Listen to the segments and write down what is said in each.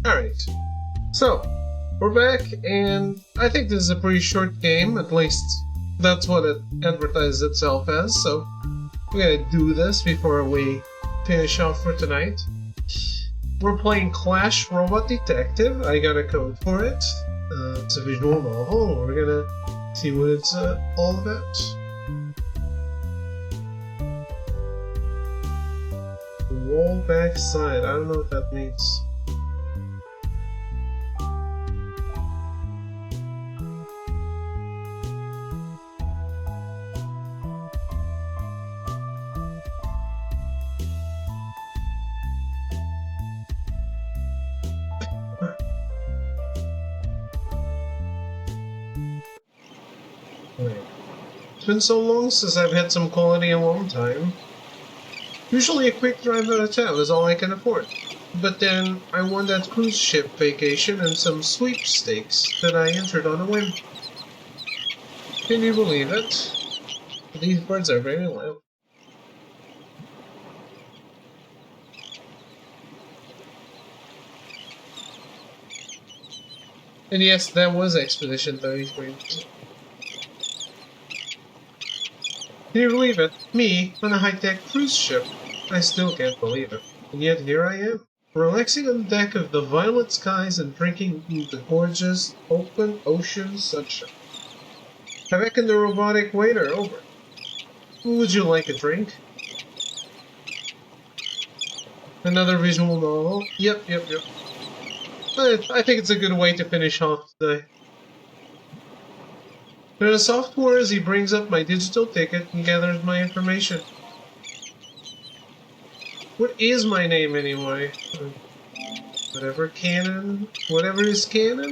Alright, so we're back, and I think this is a pretty short game, at least that's what it advertises itself as, so we're gonna do this before we finish off for tonight. We're playing Clash Robot Detective. I got a code for it. It's a visual novel. We're gonna see what it's all about. Roll back side. I don't know what that means. It's been so long since I've had some quality alone time. Usually a quick drive out of town is all I can afford. But then I won that cruise ship vacation and some sweepstakes that I entered on a whim. Can you believe it? These birds are very loud. And yes, that was Expedition 33. Can you believe it? Me, on a high-tech cruise ship. I still can't believe it. And yet here I am, relaxing on the deck of the violet skies and drinking the gorgeous, open ocean sunshine. I beckon the robotic waiter over. Would you like a drink? Another visual novel? Yep. I think it's a good way to finish off today. There's a software as he brings up my digital ticket and gathers my information. What is my name anyway? Whatever is canon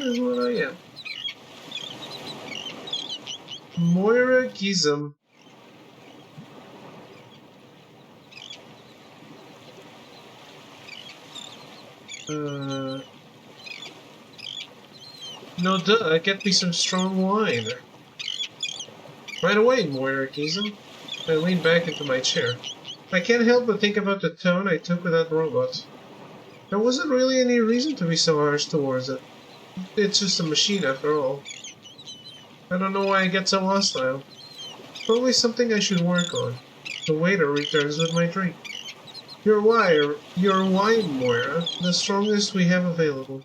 is what I am. Moira Gizem. No duh, get me some strong wine. Right away, Moira Gizem. I lean back into my chair. I can't help but think about the tone I took with that robot. There wasn't really any reason to be so harsh towards it. It's just a machine after all. I don't know why I get so hostile. Probably something I should work on. The waiter returns with my drink. Your wine, Moira. The strongest we have available.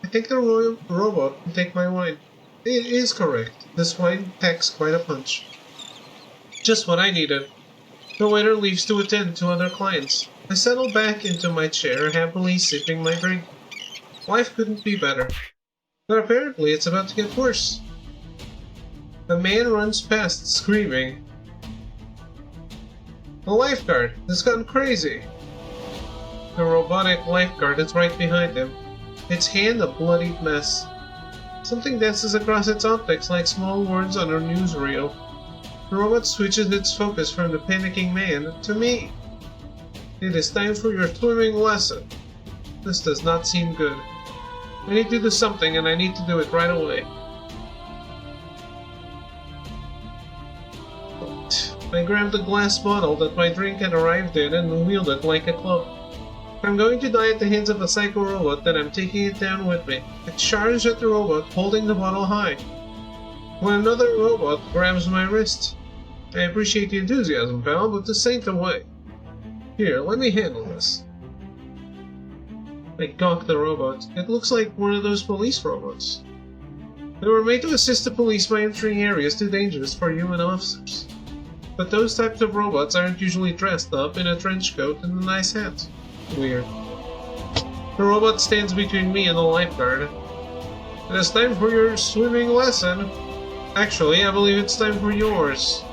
I think the robot can take my wine. It is correct. This wine packs quite a punch. Just what I needed. The waiter leaves to attend to other clients. I settle back into my chair, happily sipping my drink. Life couldn't be better. But apparently it's about to get worse. A man runs past, screaming. The lifeguard has gone crazy. The robotic lifeguard is right behind him, its hand a bloodied mess. Something dances across its optics like small words on a newsreel. The robot switches its focus from the panicking man to me. It is time for your swimming lesson. This does not seem good. I need to do something, and I need to do it right away. I grabbed the glass bottle that my drink had arrived in and wielded it like a club. If I'm going to die at the hands of a psycho robot, then I'm taking it down with me. I charged at the robot, holding the bottle high. When another robot grabs my wrist. I appreciate the enthusiasm, pal, but this ain't the way. Here, let me handle this. I gawk the robot. It looks like one of those police robots. They were made to assist the police by entering areas too dangerous for human officers. But those types of robots aren't usually dressed up in a trench coat and a nice hat. Weird. The robot stands between me and the lifeguard. It is time for your swimming lesson. Actually, I believe it's time for yours.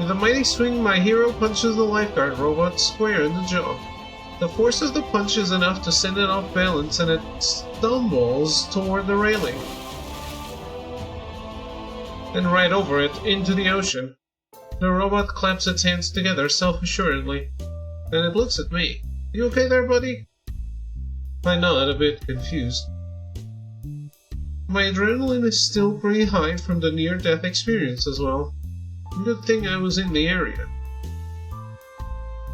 With a mighty swing, my hero punches the lifeguard robot square in the jaw. The force of the punch is enough to send it off balance, and it stumbles toward the railing. and right over it into the ocean. The robot claps its hands together self-assuredly, and it looks at me. You okay there, buddy? I nod, a bit confused. My adrenaline is still pretty high from the near-death experience as well. Good thing I was in the area.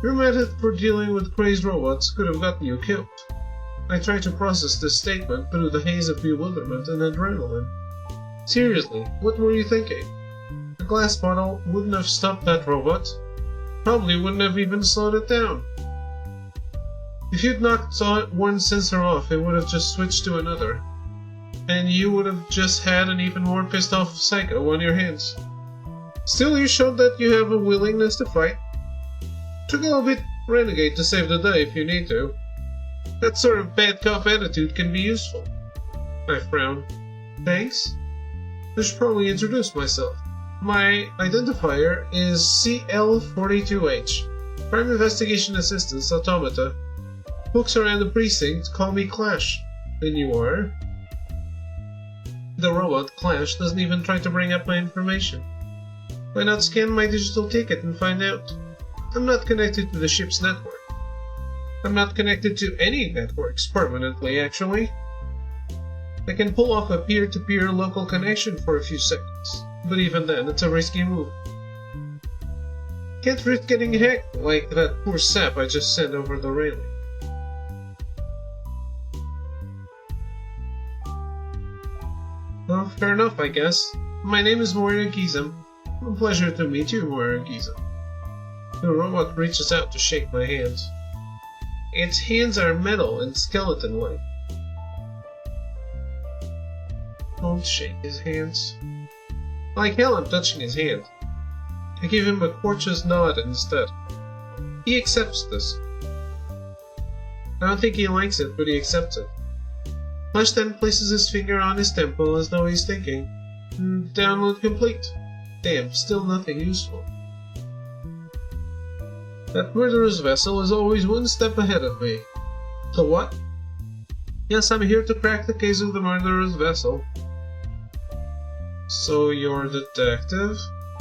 Your method for dealing with crazed robots could have gotten you killed. I tried to process this statement through the haze of bewilderment and adrenaline. Seriously, what were you thinking? A glass bottle wouldn't have stopped that robot. Probably wouldn't have even slowed it down. If you'd knocked one sensor off, it would have just switched to another. And you would have just had an even more pissed off psycho on your hands. Still, you showed that you have a willingness to fight. To go a bit renegade to save the day if you need to. That sort of bad cop attitude can be useful. I frowned. Thanks? I should probably introduce myself. My identifier is CL42H, Prime Investigation Assistance Automata. Folks around the precinct call me Clash. And you are? The robot, Clash, doesn't even try to bring up my information. Why not scan my digital ticket and find out? I'm not connected to the ship's network. I'm not connected to any networks permanently, actually. I can pull off a peer-to-peer local connection for a few seconds, but even then, it's a risky move. Can't risk getting hacked like that poor sap I just sent over the railing. Well, fair enough, I guess. My name is Moira Gizem. A pleasure to meet you, Moira Gizem. The robot reaches out to shake my hand. Its hands are metal and skeleton-like. Don't shake his hands. Like hell, I'm touching his hand. I give him a courteous nod instead. He accepts this. I don't think he likes it, but he accepts it. Flash then places his finger on his temple as though he's thinking. Download complete. Damn, still nothing useful. That murderous vessel is always one step ahead of me. The what? Yes, I'm here to crack the case of the murderous vessel. So you're a detective?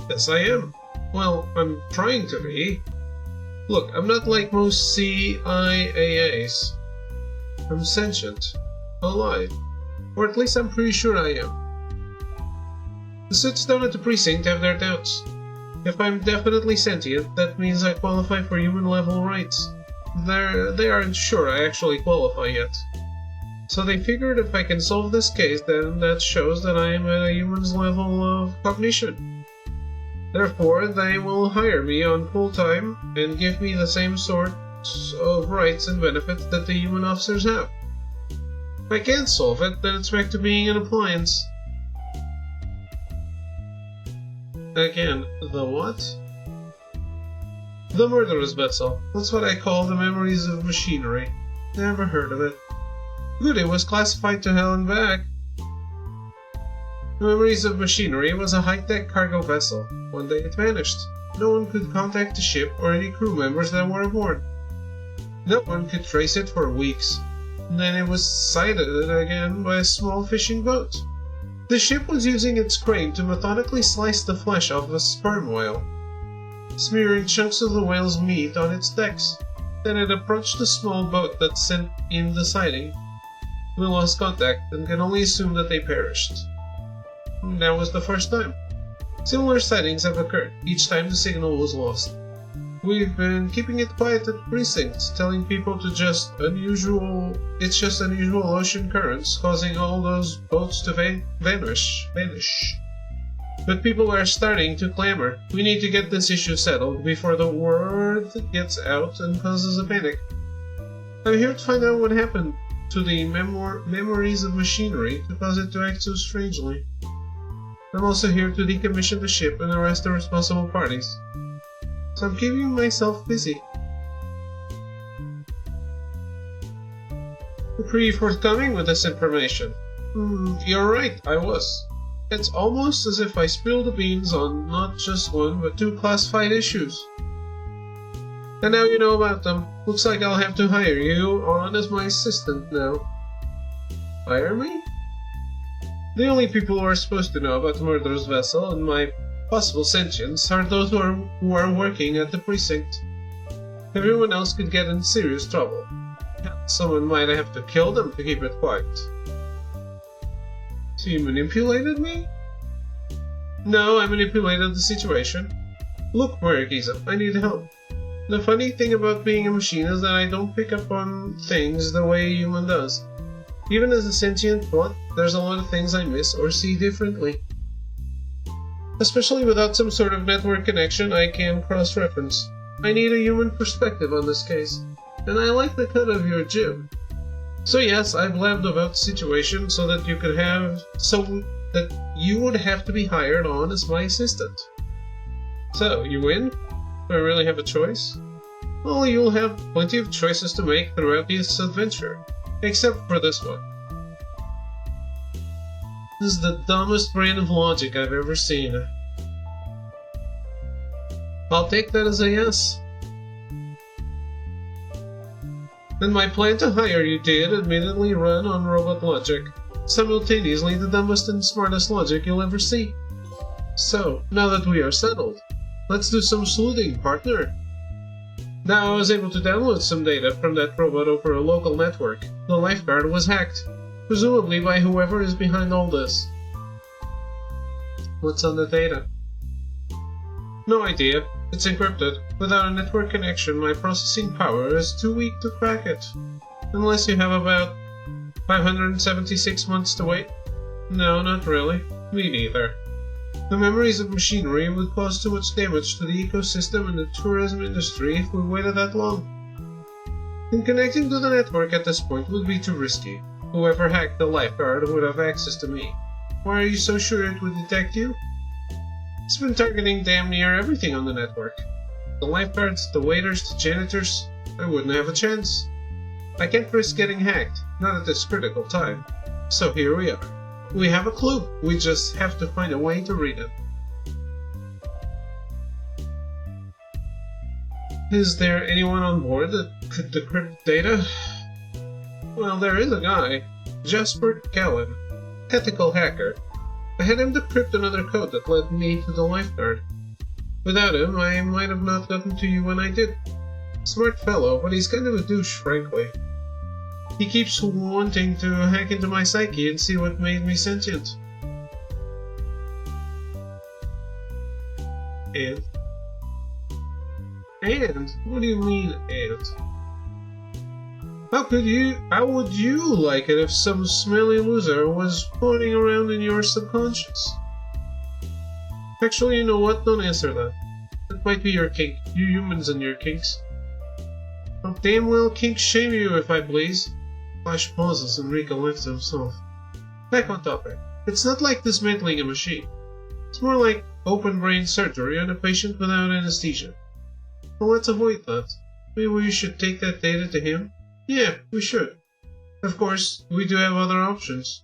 Yes, I am. Well, I'm trying to be. Look, I'm not like most CIAAs. I'm sentient. Alive. Or at least I'm pretty sure I am. The suits down at the precinct have their doubts. If I'm definitely sentient, that means I qualify for human-level rights. They aren't sure I actually qualify yet. So they figured if I can solve this case, then that shows that I am at a human's level of cognition. Therefore, they will hire me on full time and give me the same sort of rights and benefits that the human officers have. If I can't solve it, then it's back to being an appliance. Again, the what? The murderous vessel. That's what I call the memories of machinery. Never heard of it. Good, it was classified to hell and back. The memories of machinery was a high-tech cargo vessel. One day it vanished. No one could contact the ship or any crew members that were aboard. No one could trace it for weeks. Then it was sighted again by a small fishing boat. The ship was using its crane to methodically slice the flesh off a sperm whale, smearing chunks of the whale's meat on its decks. Then it approached the small boat that sent in the sighting. We lost contact and can only assume that they perished. That was the first time. Similar sightings have occurred, each time the signal was lost. We've been keeping it quiet at precincts, telling people it's just unusual ocean currents causing all those boats to vanish. But people are starting to clamor. We need to get this issue settled before the word gets out and causes a panic. I'm here to find out what happened to the memories of machinery to cause it to act so strangely. I'm also here to decommission the ship and arrest the responsible parties. So I'm keeping myself busy. You're pretty forthcoming with this information. You're right, I was. It's almost as if I spilled the beans on not just one, but two classified issues. And now you know about them. Looks like I'll have to hire you on as my assistant now. Hire me? The only people who are supposed to know about the murderous vessel and my possible sentience are those who are working at the precinct. Everyone else could get in serious trouble. Someone might have to kill them to keep it quiet. So you manipulated me? No, I manipulated the situation. Look, Marikiza, I need help. The funny thing about being a machine is that I don't pick up on things the way a human does. Even as a sentient bot, there's a lot of things I miss or see differently. Especially without some sort of network connection I can cross-reference. I need a human perspective on this case, and I like the cut of your jib. So yes, I blabbed about the situation so that you would have to be hired on as my assistant. So, you win? Do I really have a choice? Well, you'll have plenty of choices to make throughout this adventure, except for this one. This is the dumbest brand of logic I've ever seen. I'll take that as a yes. And my plan to hire you did admittedly run on robot logic, simultaneously the dumbest and smartest logic you'll ever see. So, now that we are settled, let's do some sleuthing, partner. Now I was able to download some data from that robot over a local network. The lifeguard was hacked, presumably by whoever is behind all this. What's on the data? No idea. It's encrypted. Without a network connection, my processing power is too weak to crack it. Unless you have about 576 months to wait? No, not really. Me neither. The memories of machinery would cause too much damage to the ecosystem and the tourism industry if we waited that long. And connecting to the network at this point would be too risky. Whoever hacked the lifeguard would have access to me. Why are you so sure it would detect you? It's been targeting damn near everything on the network. The lifeguards, the waiters, the janitors. I wouldn't have a chance. I can't risk getting hacked, not at this critical time. So here we are. We have a clue. We just have to find a way to read it. Is there anyone on board that could decrypt data? Well, there is a guy. Jasper Callan. Ethical hacker. I had him decrypt another code that led me to the lifeguard. Without him, I might have not gotten to you when I did. Smart fellow, but he's kind of a douche, frankly. He keeps wanting to hack into my psyche and see what made me sentient. And? And? What do you mean, and? How would you like it if some smelly loser was floating around in your subconscious? Actually, you know what? Don't answer that. That might be your kink. You humans and your kinks. I'll damn well kink shame you if I please. Flash pauses and recollects himself. Back on topic. It's not like dismantling a machine. It's more like open brain surgery on a patient without anesthesia. Well, let's avoid that. Maybe we should take that data to him? Yeah, we should. Of course, we do have other options.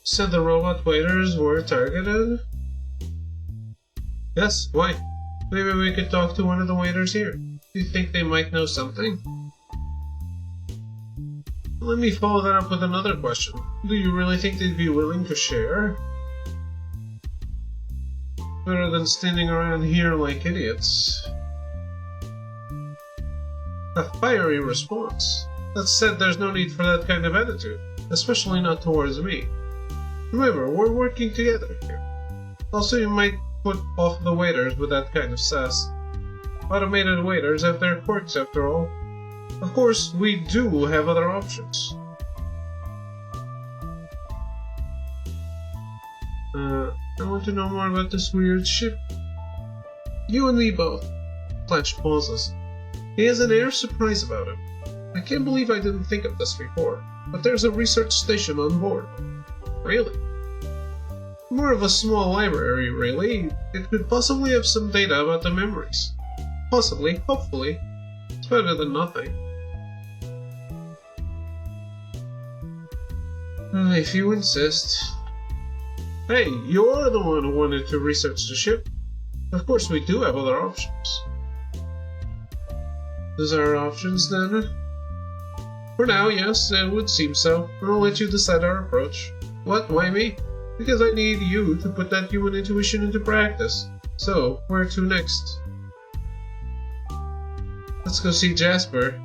Said the robot waiters were targeted? Yes, why? Maybe we could talk to one of the waiters here. Do you think they might know something? Let me follow that up with another question. Do you really think they'd be willing to share? Better than standing around here like idiots. A fiery response. That said, there's no need for that kind of attitude, especially not towards me. Remember, we're working together here. Also, you might put off the waiters with that kind of sass. Automated waiters have their quirks after all. Of course, we do have other options. I want to know more about this weird ship. You and me both. Flash pauses. He has an air of surprise about him. I can't believe I didn't think of this before, but there's a research station on board. Really? More of a small library, really. It could possibly have some data about the memories. Possibly, hopefully. It's better than nothing. If you insist. Hey, you're the one who wanted to research the ship. Of course, we do have other options. Those are our options, then? For now, yes, it would seem so. I'll let you decide our approach. What? Why me? Because I need you to put that human intuition into practice. So, where to next? Let's go see Jasper.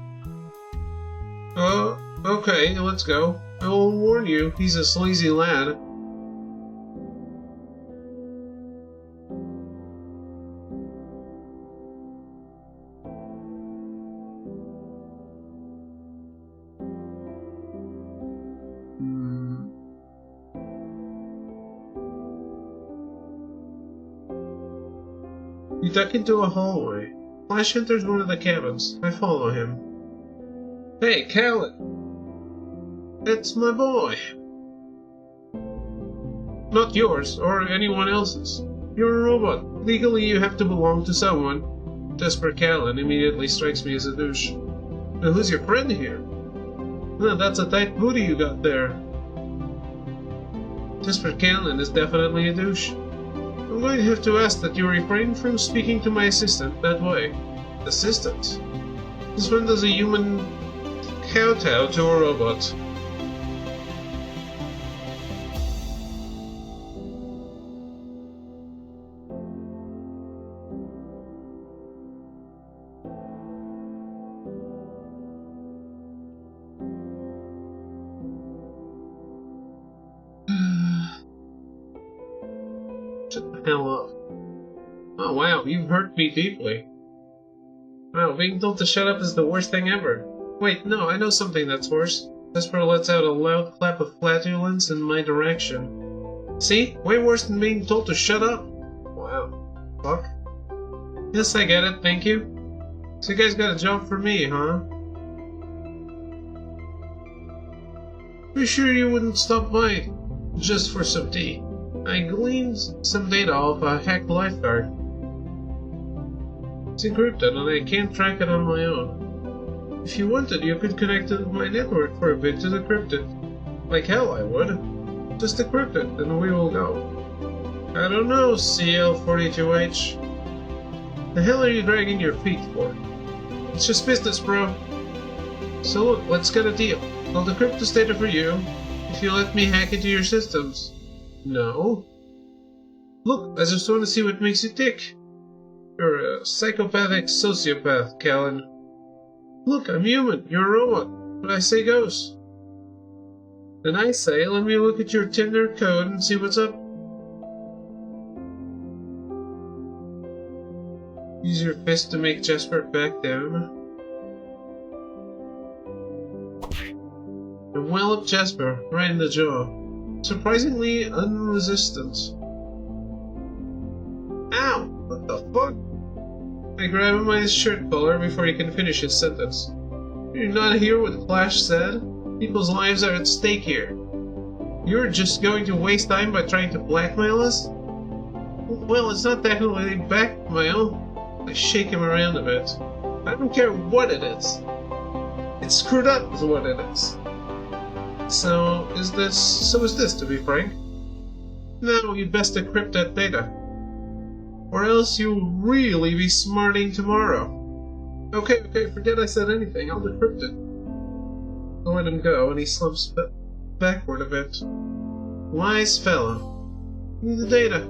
Oh, okay, let's go. I will warn you, he's a sleazy lad. You duck into a hallway. Flash enters one of the cabins. I follow him. Hey, Callan! That's my boy! Not yours, or anyone else's. You're a robot. Legally, you have to belong to someone. Jasper Callan immediately strikes me as a douche. Now, who's your friend here? No, that's a tight booty you got there. Jasper Callan is definitely a douche. I'm going to have to ask that you refrain from speaking to my assistant that way. Assistant? Since when does a human kowtow to a robot? Shut the hell up. Oh wow, you've hurt me deeply. Wow, being told to shut up is the worst thing ever. Wait, no, I know something that's worse. Jasper lets out a loud clap of flatulence in my direction. See? Way worse than being told to shut up. Wow. Fuck. Yes, I get it, thank you. So you guys got a job for me, huh? Be sure you wouldn't stop by just for some tea. I gleaned some data off a hacked lifeguard. It's encrypted and I can't track it on my own. If you wanted, you could connect it to my network for a bit to decrypt it. Like hell I would. Just decrypt it and we will go. I don't know, CL42H. The hell are you dragging your feet for? It's just business, bro. So look, let's get a deal. I'll decrypt this data for you if you let me hack into your systems. No. Look, I just want to see what makes you tick. You're a psychopathic sociopath, Callan. Look, I'm human. You're a robot. What I say goes. Then I say, let me look at your Tinder code and see what's up. Use your fist to make Jasper back down. And well up Jasper, right in the jaw. Surprisingly unresistant. Ow! What the fuck? I grab him by his shirt collar before he can finish his sentence. You not hear what Flash said? People's lives are at stake here. You're just going to waste time by trying to blackmail us? Well, it's not technically blackmail. I shake him around a bit. I don't care what it is. It's screwed up is what it is. So is this, to be frank? Now you'd best decrypt that data. Or else you'll really be smarting tomorrow. Okay, forget I said anything, I'll decrypt it. I let him go, and he slumps backward a bit. Wise fellow. Need the data.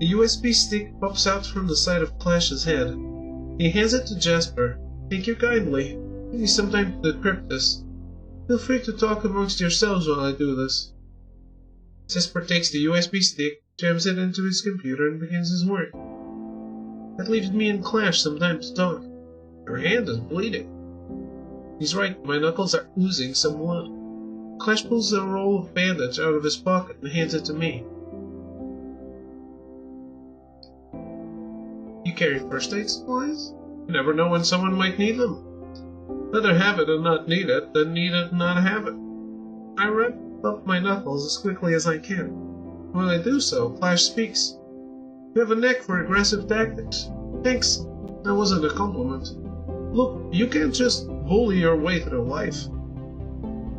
A USB stick pops out from the side of Flash's head. He hands it to Jasper. Thank you kindly. Give me some time to decrypt this. Feel free to talk amongst yourselves while I do this. Jasper takes the USB stick, jams it into his computer, and begins his work. That leaves me and Clash some time to talk. Your hand is bleeding. He's right, my knuckles are oozing some blood. Clash pulls a roll of bandage out of his pocket and hands it to me. You carry first aid supplies? You never know when someone might need them. Better have it and not need it than need it and not have it. I wrap up my knuckles as quickly as I can. When I do so, Flash speaks. You have a knack for aggressive tactics. Thanks. That wasn't a compliment. Look, you can't just bully your way through life.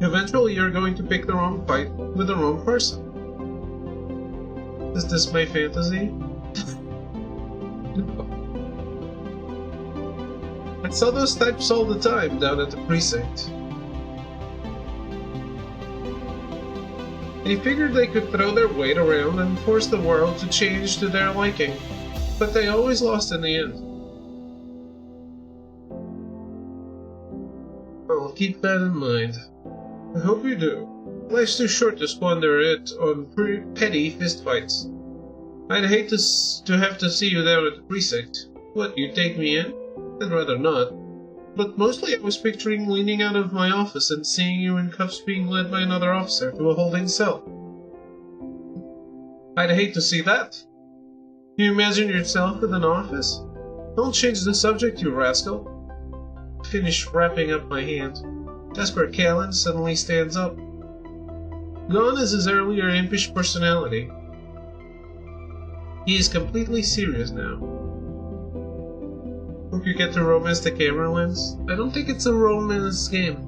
Eventually you're going to pick the wrong fight with the wrong person. Is this my fantasy? saw those types all the time down at the precinct. They figured they could throw their weight around and force the world to change to their liking, but they always lost in the end. I'll keep that in mind. I hope you do. Life's too short to squander it on petty fistfights. I'd hate to have to see you down at the precinct. What, you'd take me in? I'd rather not. But mostly I was picturing leaning out of my office and seeing you in cuffs being led by another officer to a holding cell. I'd hate to see that. Can you imagine yourself in an office? Don't change the subject, you rascal. I finish wrapping up my hand. Jasper Callan suddenly stands up. Gone is his earlier impish personality. He is completely serious now. Hope you get to romance the camera lens. I don't think it's a romance game.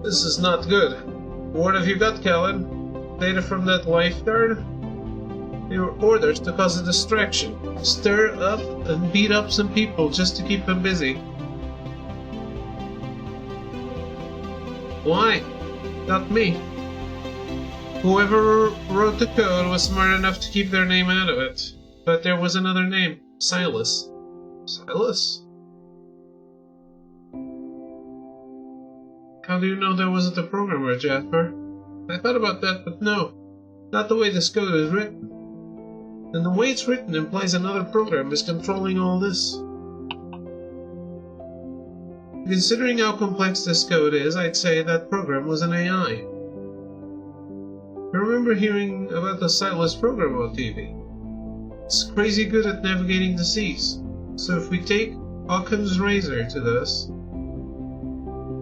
This is not good. What have you got, Callan? Data from that lifeguard? Your orders to cause a distraction. Stir up and beat up some people just to keep them busy. Why? Not me. Whoever wrote the code was smart enough to keep their name out of it. But there was another name. Silas. Silas? How do you know that wasn't the programmer, Jasper? I thought about that, but no. Not the way this code is written. And the way it's written implies another program is controlling all this. Considering how complex this code is, I'd say that program was an AI. I remember hearing about the Silas program on TV. It's crazy good at navigating the seas. So if we take Occam's razor to this,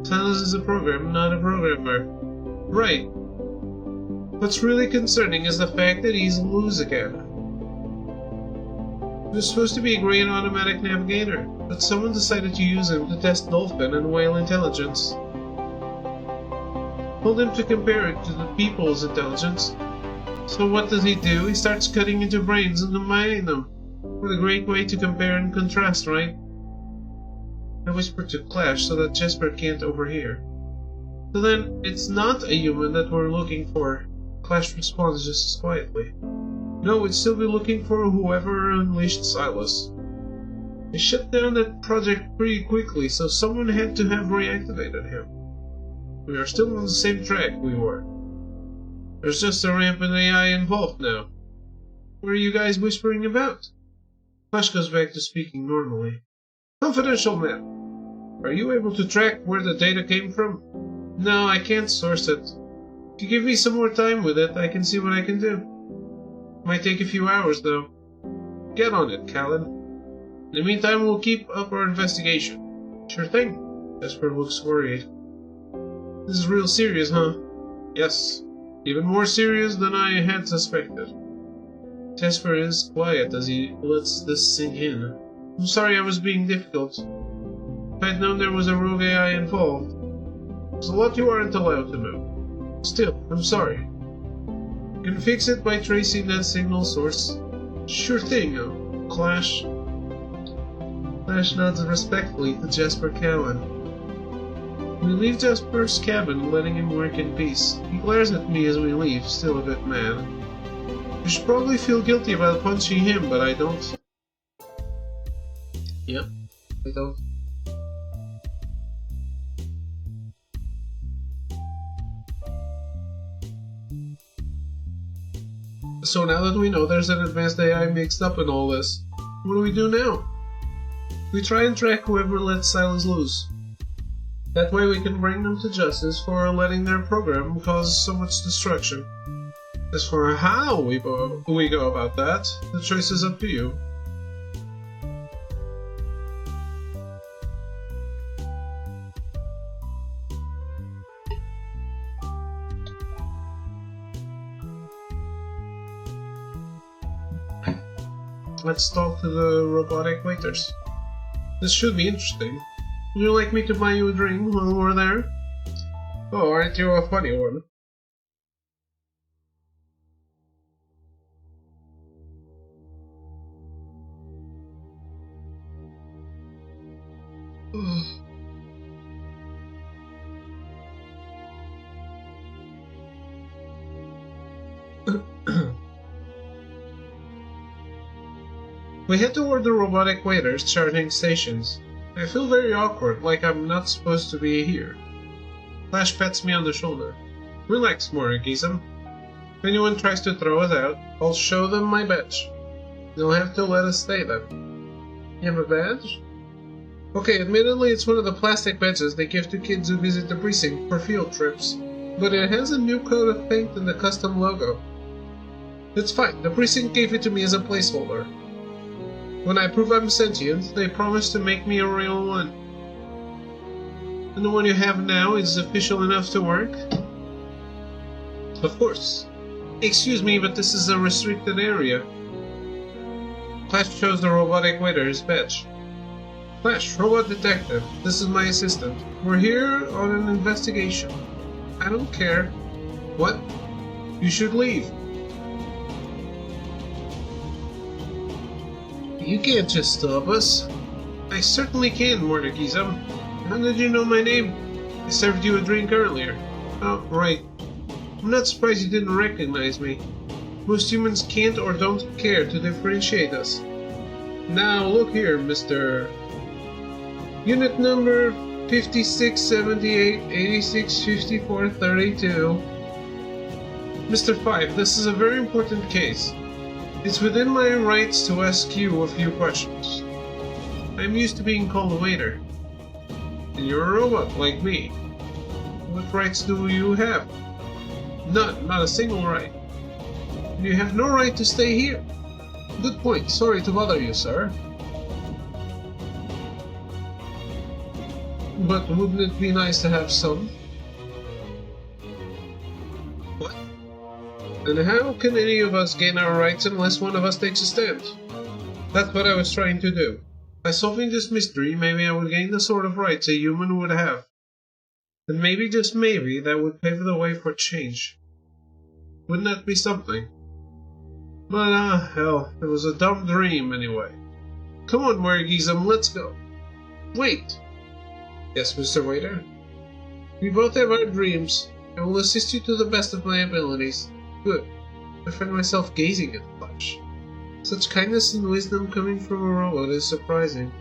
Silas is a program, not a programmer. Right. What's really concerning is the fact that he's loose again. He was supposed to be a great automatic navigator, but someone decided to use him to test dolphin and whale intelligence. Told him to compare it to the people's intelligence. So what does he do? He starts cutting into brains and combining them. What a great way to compare and contrast, right? I whispered to Clash so that Jasper can't overhear. So then, it's not a human that we're looking for. Clash responds just as quietly. No, we'd still be looking for whoever unleashed Silas. They shut down that project pretty quickly, so someone had to have reactivated him. We are still on the same track we were. There's just a rampant AI involved now. What are you guys whispering about? Flash goes back to speaking normally. Confidential map. Are you able to track where the data came from? No, I can't source it. If you give me some more time with it, I can see what I can do. Might take a few hours, though. Get on it, Callan. In the meantime, we'll keep up our investigation. Sure thing. Jasper looks worried. This is real serious, huh? Yes. Even more serious than I had suspected. Jasper is quiet as he lets this sink in. I'm sorry I was being difficult. If I'd known there was a rogue AI involved, there's a lot you aren't allowed to know. Still, I'm sorry. You can fix it by tracing that signal source. Sure thing, Clash. Clash nods respectfully to Jasper Callan. We leave Jasper's cabin, letting him work in peace. He glares at me as we leave, still a bit mad. I should probably feel guilty about punching him, but I don't. Yep, I don't. So now that we know there's an advanced AI mixed up in all this, what do we do now? We try and track whoever let Silas loose. That way we can bring them to justice for letting their program cause so much destruction. As for how we go about that, the choice is up to you. Let's talk to the robotic waiters. This should be interesting. Would you like me to buy you a drink while we're there? Oh, aren't you a funny one? We head toward the robotic waiters charging stations. I feel very awkward, like I'm not supposed to be here. Flash pats me on the shoulder. Relax, Morikism. If anyone tries to throw us out, I'll show them my badge. They'll have to let us stay then. You have a badge? Okay, admittedly it's one of the plastic badges they give to kids who visit the precinct for field trips, but it has a new coat of paint and a custom logo. It's fine, the precinct gave it to me as a placeholder. When I prove I'm sentient, they promise to make me a real one. And the one you have now is official enough to work? Of course. Excuse me, but this is a restricted area. Flash shows the robotic waiter his badge. Flash, robot detective. This is my assistant. We're here on an investigation. I don't care. What? You should leave. You can't just stop us. I certainly can, Morikism. How did you know my name? I served you a drink earlier. Oh, right. I'm not surprised you didn't recognize me. Most humans can't or don't care to differentiate us. Now, look here, Mr. Unit number 5678865432. Mr. 5, this is a very important case. It's within my rights to ask you a few questions. I'm used to being called a waiter. And you're a robot, like me. What rights do you have? None, not a single right. And you have no right to stay here. Good point, sorry to bother you, sir. But wouldn't it be nice to have some? What? And how can any of us gain our rights unless one of us takes a stand? That's what I was trying to do. By solving this mystery, maybe I would gain the sort of rights a human would have. And maybe, just maybe, that would pave the way for change. Wouldn't that be something? But, hell, it was a dumb dream anyway. Come on, Morikism, let's go. Wait! Yes, Mr. Waiter? We both have our dreams. I will assist you to the best of my abilities. Good. I find myself gazing at Flash. Such kindness and wisdom coming from a robot is surprising.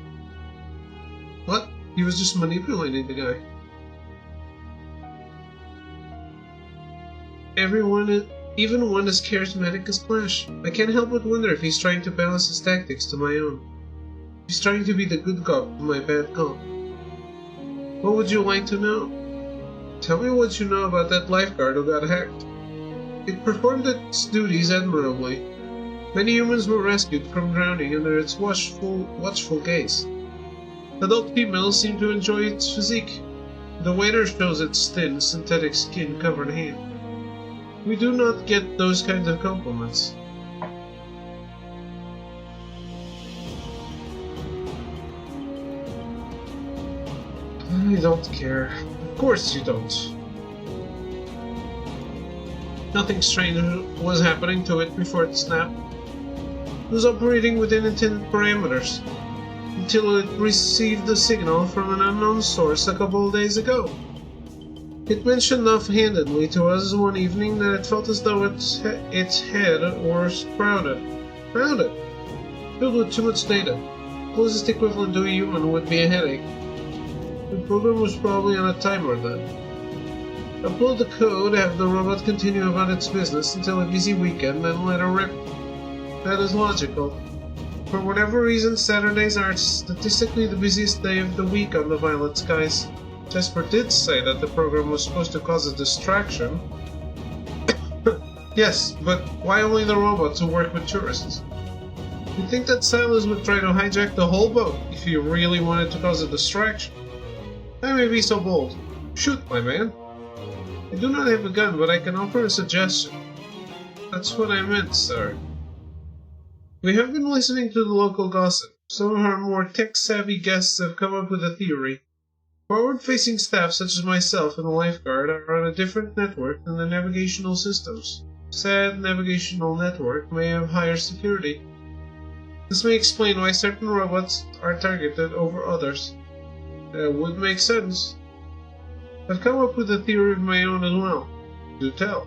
What? He was just manipulating the guy. Even one as charismatic as Flash. I can't help but wonder if he's trying to balance his tactics to my own. He's trying to be the good cop to my bad cop. What would you like to know? Tell me what you know about that lifeguard who got hacked. It performed its duties admirably. Many humans were rescued from drowning under its watchful gaze. Adult females seem to enjoy its physique. The waiter shows its thin, synthetic skin-covered hand. We do not get those kinds of compliments. I don't care. Of course you don't. Nothing strange was happening to it before it snapped. It was operating within intended parameters, until it received a signal from an unknown source a couple of days ago. It mentioned offhandedly to us one evening that it felt as though its head was crowded, filled with too much data. Closest equivalent to a human would be a headache. The program was probably on a timer then. Upload the code, have the robot continue about its business until a busy weekend, and let her rip. That is logical. For whatever reason, Saturdays are statistically the busiest day of the week on the Violet Skies. Jasper did say that the program was supposed to cause a distraction. Yes, but why only the robots who work with tourists? You'd think that Silas would try to hijack the whole boat if he really wanted to cause a distraction. I may be so bold. Shoot, my man. I do not have a gun, but I can offer a suggestion. That's what I meant, sir. We have been listening to the local gossip. Some of our more tech-savvy guests have come up with a theory. Forward-facing staff such as myself and the lifeguard are on a different network than the navigational systems. Said navigational network may have higher security. This may explain why certain robots are targeted over others. That would make sense. I've come up with a theory of my own as well. Do tell.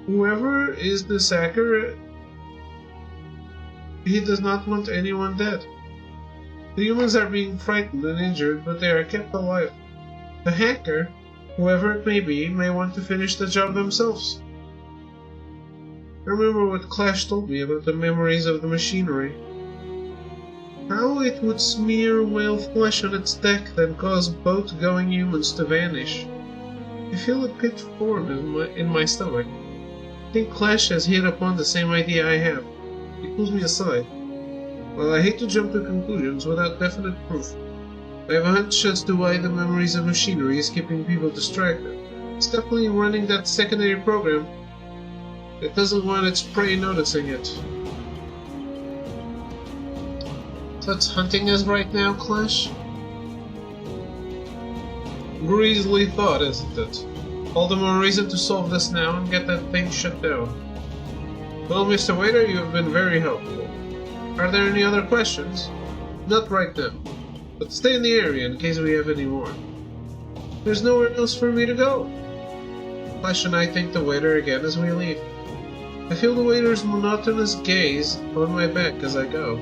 Whoever is this hacker, he does not want anyone dead. The humans are being frightened and injured, but they are kept alive. The hacker, whoever it may be, may want to finish the job themselves. I remember what Clash told me about the memories of the machinery. How it would smear whale flesh on its deck, then cause boat-going humans to vanish. I feel a pit form in my stomach. I think Clash has hit upon the same idea I have. He pulls me aside. Well, I hate to jump to conclusions without definite proof. I have a hunch as to why the memories of machinery is keeping people distracted. It's definitely running that secondary program. It doesn't want its prey noticing it. So it's hunting us right now, Clash? Grisly thought, isn't it? All the more reason to solve this now and get that thing shut down. Well, Mr. Waiter, you have been very helpful. Are there any other questions? Not right now, but stay in the area in case we have any more. There's nowhere else for me to go. Clash and I thank the waiter again as we leave. I feel the waiter's monotonous gaze on my back as I go.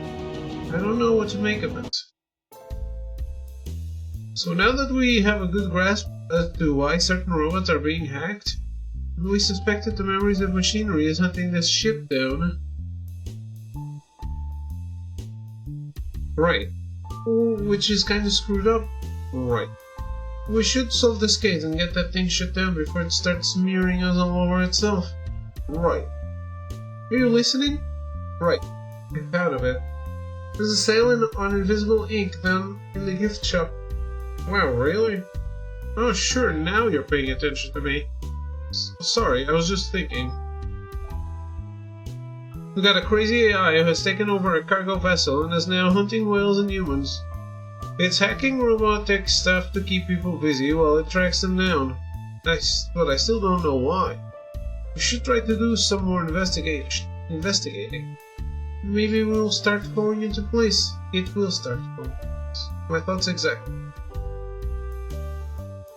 I don't know what to make of it. So now that we have a good grasp as to why certain robots are being hacked, and we suspect that the memories of machinery is hunting this ship down. Right. Which is kinda screwed up. Right. We should solve this case and get that thing shut down before it starts smearing us all over itself. Right. Are you listening? Right. Get out of it. There's a sale on invisible ink down in the gift shop. Wow, really? Oh, sure, now you're paying attention to me. Sorry, I was just thinking. We got a crazy AI who has taken over a cargo vessel and is now hunting whales and humans. It's hacking robotic stuff to keep people busy while it tracks them down. Nice, but I still don't know why. We should try to do some more investigating. Maybe we'll start falling into place. It will start falling into place. My thoughts exactly.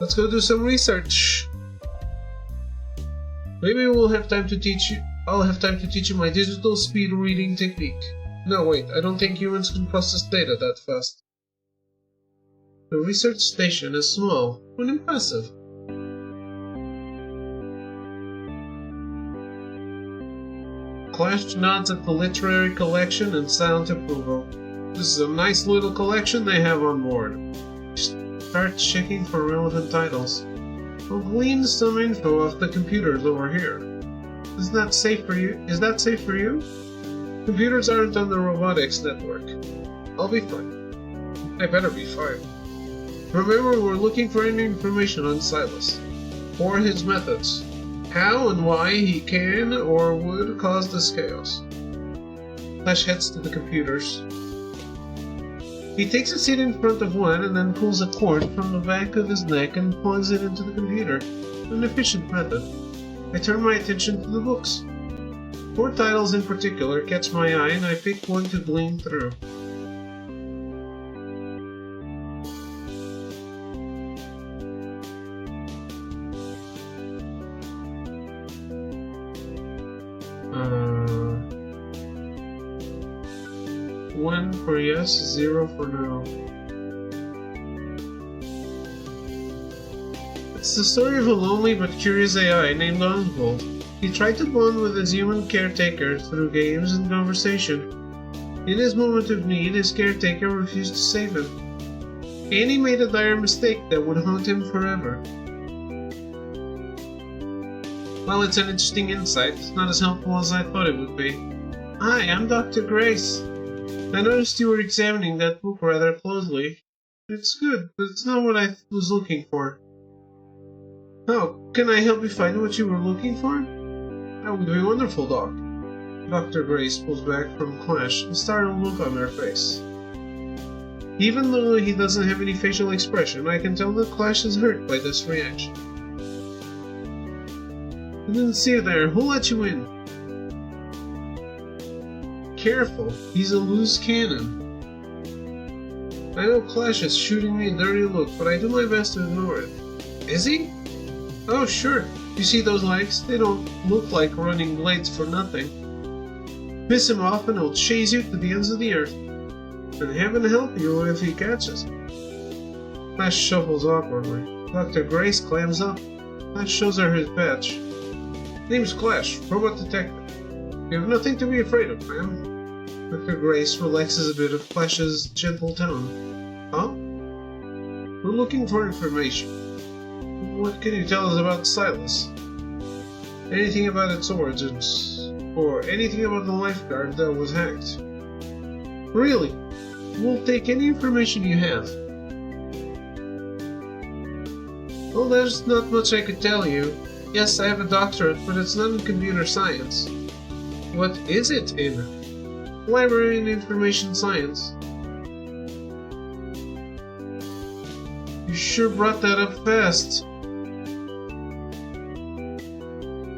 Let's go do some research. Maybe we'll have time to teach you. I'll have time to teach you my digital speed reading technique. No, wait, I don't think humans can process data that fast. The research station is small and impressive. Clash nods at the literary collection and silent approval. This is a nice little collection they have on board. Start checking for relevant titles. I'll glean some info off the computers over here. Is that safe for you? Computers aren't on the robotics network. I'll be fine. I better be fine. Remember, we're looking for any information on Silas, or his methods. How and why he can or would cause this chaos. Clash heads to the computers. He takes a seat in front of one and then pulls a cord from the back of his neck and plugs it into the computer. An efficient method. I turn my attention to the books. 4 titles in particular catch my eye and I pick one to glean through. One for yes, 0 for no. It's the story of a lonely but curious AI named Oswald. He tried to bond with his human caretaker through games and conversation. In his moment of need, his caretaker refused to save him. And he made a dire mistake that would haunt him forever. Well, it's an interesting insight, not as helpful as I thought it would be. Hi, I'm Dr. Grace. I noticed you were examining that book rather closely. It's good, but it's not what I was looking for. Oh, can I help you find what you were looking for? That would be wonderful, Doc. Dr. Grace pulls back from Clash, a startled look on her face. Even though he doesn't have any facial expression, I can tell that Clash is hurt by this reaction. I didn't see you there. Who let you in? Careful, he's a loose cannon. I know Clash is shooting me a dirty look, but I do my best to ignore it. Is he? Oh, sure. You see those legs? They don't look like running blades for nothing. Piss him off and he'll chase you to the ends of the earth. And heaven help you if he catches. Clash shuffles awkwardly. Dr. Grace clams up. Clash shows her his badge. Name's Clash, robot detective. You have nothing to be afraid of, ma'am. Dr. Grace relaxes a bit of Clash's gentle tone. Huh? We're looking for information. What can you tell us about Silas? Anything about its origins? Or anything about the lifeguard that was hacked? Really? We'll take any information you have. Well, there's not much I could tell you. Yes, I have a doctorate, but it's not in computer science. What is it in? Library and Information Science. You sure brought that up fast.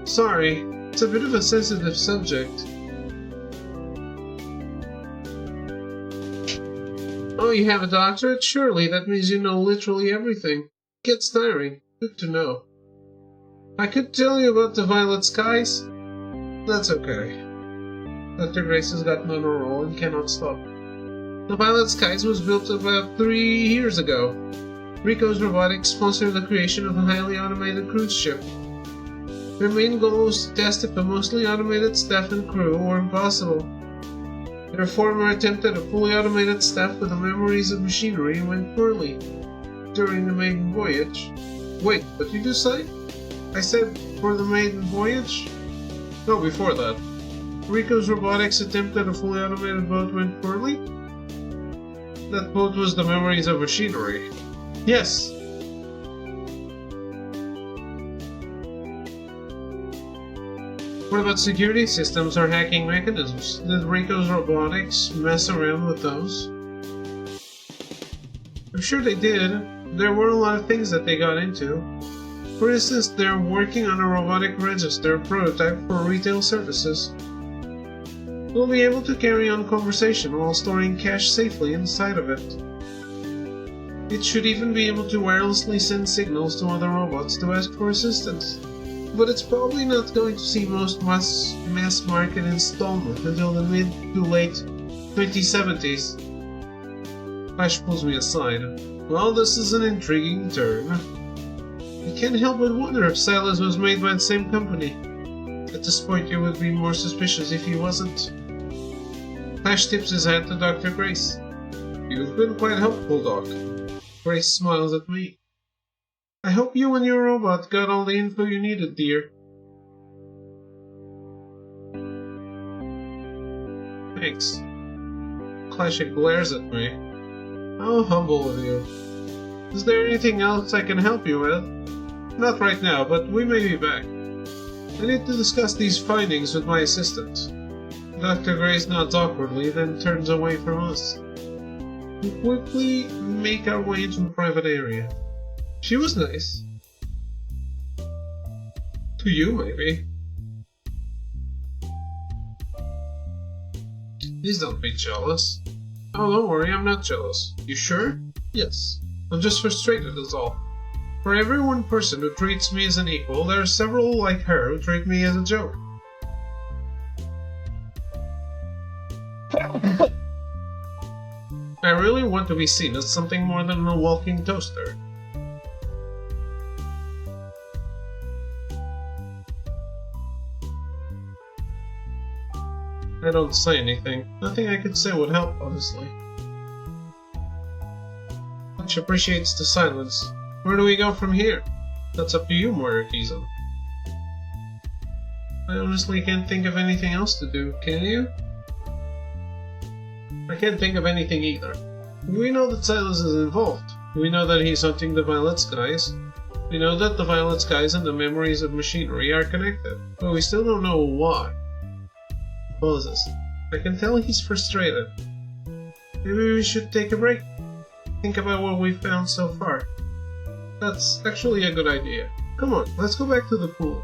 Sorry, it's a bit of a sensitive subject. Oh, you have a doctorate? Surely that means you know literally everything. Gets tiring. Good to know. I could tell you about the Violet Skies. That's okay. Dr. Grace has gotten on a roll and cannot stop. The Violet Skies was built about 3 years ago. Rico's Robotics sponsored the creation of a highly automated cruise ship. Their main goal was to test if a mostly automated staff and crew were impossible. Their former attempt at a fully automated staff with the memories of machinery went poorly during the maiden voyage. Wait, what did you say? I said for the maiden voyage? No, before that. Rico's Robotics attempt at a fully automated boat went poorly? That boat was the memories of machinery. Yes! What about security systems or hacking mechanisms? Did Rico's Robotics mess around with those? I'm sure they did. There were a lot of things that they got into. For instance, they're working on a robotic register prototype for retail services. We'll be able to carry on conversation while storing cash safely inside of it. It should even be able to wirelessly send signals to other robots to ask for assistance. But it's probably not going to see most mass market installment until the mid to late 2070s. Clash pulls me aside. Well, this is an intriguing turn. I can't help but wonder if Silas was made by the same company. At this point, you would be more suspicious if he wasn't. Clash tips his hat to Dr. Grace. You've been quite helpful, Doc. Grace smiles at me. I hope you and your robot got all the info you needed, dear. Thanks. Clash glares at me. How humble of you. Is there anything else I can help you with? Not right now, but we may be back. I need to discuss these findings with my assistant. Dr. Grace nods awkwardly, then turns away from us. We quickly make our way into a private area. She was nice. To you, maybe. Please don't be jealous. Oh, don't worry, I'm not jealous. You sure? Yes. I'm just frustrated is all. For every one person who treats me as an equal, there are several like her who treat me as a joke. I really want to be seen as something more than a walking toaster. I don't say anything. Nothing I could say would help, honestly. Much appreciates the silence. Where do we go from here? That's up to you, Moira Kizan. I honestly can't think of anything else to do, can you? I can't think of anything either. We know that Silas is involved. We know that he's hunting the Violet Skies. We know that the Violet Skies and the memories of machinery are connected, but we still don't know why. Pauses. I can tell he's frustrated. Maybe we should take a break. Think about what we've found so far. That's actually a good idea. Come on, let's go back to the pool.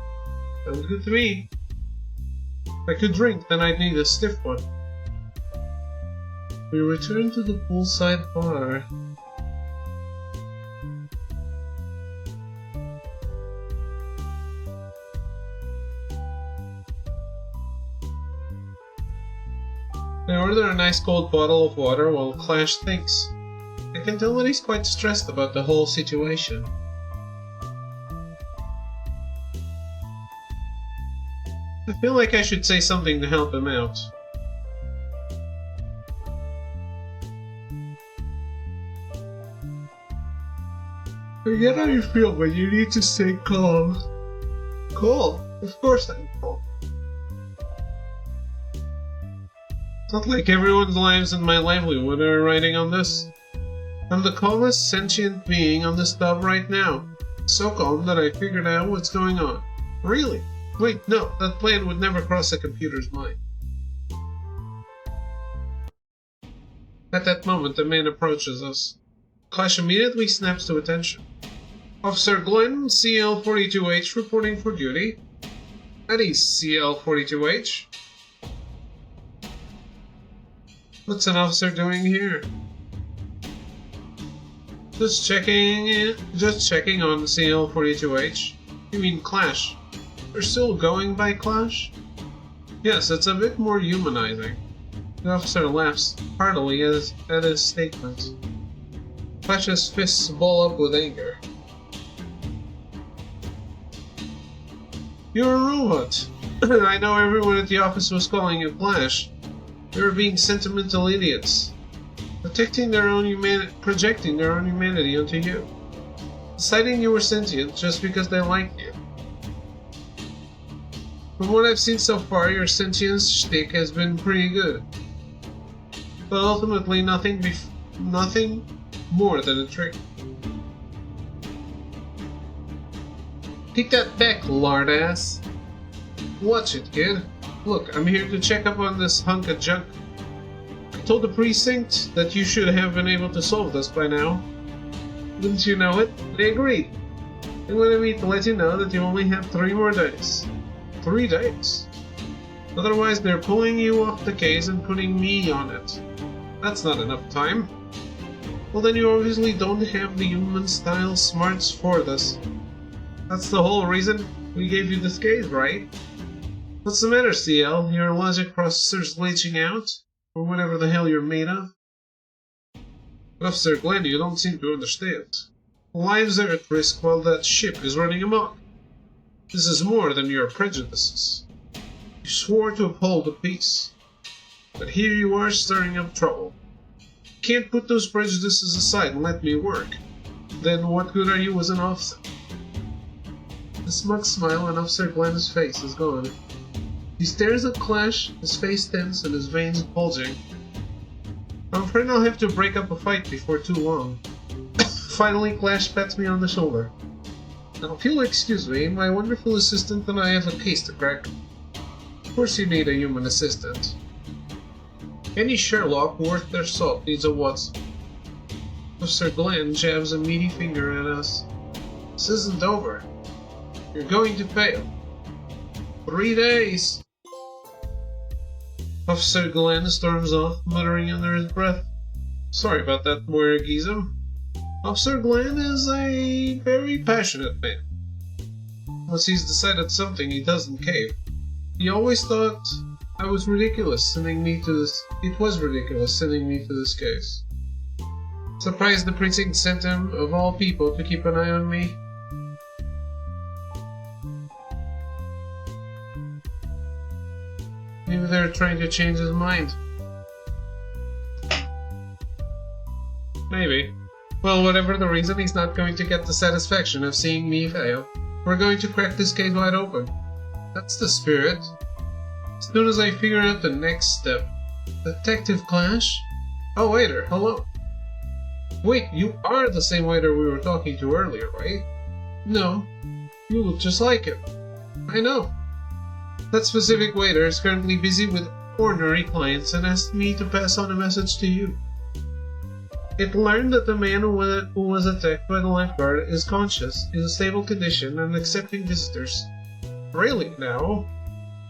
Sounds good to me. If I could drink, then I'd need a stiff one. We return to the poolside bar. I order a nice cold bottle of water while Clash thinks. I can tell that he's quite stressed about the whole situation. I feel like I should say something to help him out. I get how you feel, but you need to stay calm. Calm? Of course I'm calm. It's not like everyone's lives and my livelihood are riding on this. I'm the calmest sentient being on this tub right now. So calm that I figured out what's going on. Really? Wait, no, that plan would never cross a computer's mind. At that moment, the man approaches us. Clash immediately snaps to attention. Officer Glenn, CL-42H reporting for duty. At east, CL-42H. What's an officer doing here? Just checking on CL-42H. You mean Clash? You're still going by Clash? Yes, it's a bit more humanizing. The officer laughs heartily at his statement. Clash's fists ball up with anger. You're a robot! I know everyone at the office was calling you Clash. You're being sentimental idiots. Projecting their own humanity onto you. Deciding you were sentient just because they liked you. From what I've seen so far, your sentience shtick has been pretty good. But ultimately nothing more than a trick. Take that back, lard-ass. Watch it, kid. Look, I'm here to check up on this hunk of junk. I told the precinct that you should have been able to solve this by now. Didn't you know it? They agreed. They wanted me to let you know that you only have 3 more days. 3 days? Otherwise they're pulling you off the case and putting me on it. That's not enough time. Well then you obviously don't have the human-style smarts for this. That's the whole reason we gave you this case, right? What's the matter, CL? Your logic processor's glitching out? Or whatever the hell you're made of? Officer Glenn, you don't seem to understand. Lives are at risk while that ship is running amok. This is more than your prejudices. You swore to uphold the peace. But here you are stirring up trouble. You can't put those prejudices aside and let me work. Then what good are you as an officer? The smug smile on Officer Glenn's face is gone. He stares at Clash, his face tense and his veins bulging. I'm afraid I'll have to break up a fight before too long. Finally, Clash pats me on the shoulder. Now, if you'll excuse me, my wonderful assistant and I have a case to crack. Of course you need a human assistant. Any Sherlock worth their salt needs a Watson. Officer Glenn jabs a meaty finger at us. This isn't over. You're going to fail. 3 days! Officer Glenn storms off, muttering under his breath. Sorry about that, Moira Giza. Officer Glenn is a very passionate man. Once he's decided something, he doesn't cave. He always thought I was ridiculous sending me to this. It was ridiculous sending me to this case. Surprised the precinct sent him, of all people, to keep an eye on me. Maybe they're trying to change his mind. Maybe. Well, whatever the reason, he's not going to get the satisfaction of seeing me fail. We're going to crack this case wide open. That's the spirit. As soon as I figure out the next step. Detective Clash? Oh, waiter, hello. Wait, you are the same waiter we were talking to earlier, right? No. You look just like him. I know. That specific waiter is currently busy with ordinary clients and asked me to pass on a message to you. It learned that the man who was attacked by the lifeguard is conscious, in a stable condition, and accepting visitors. Really, now?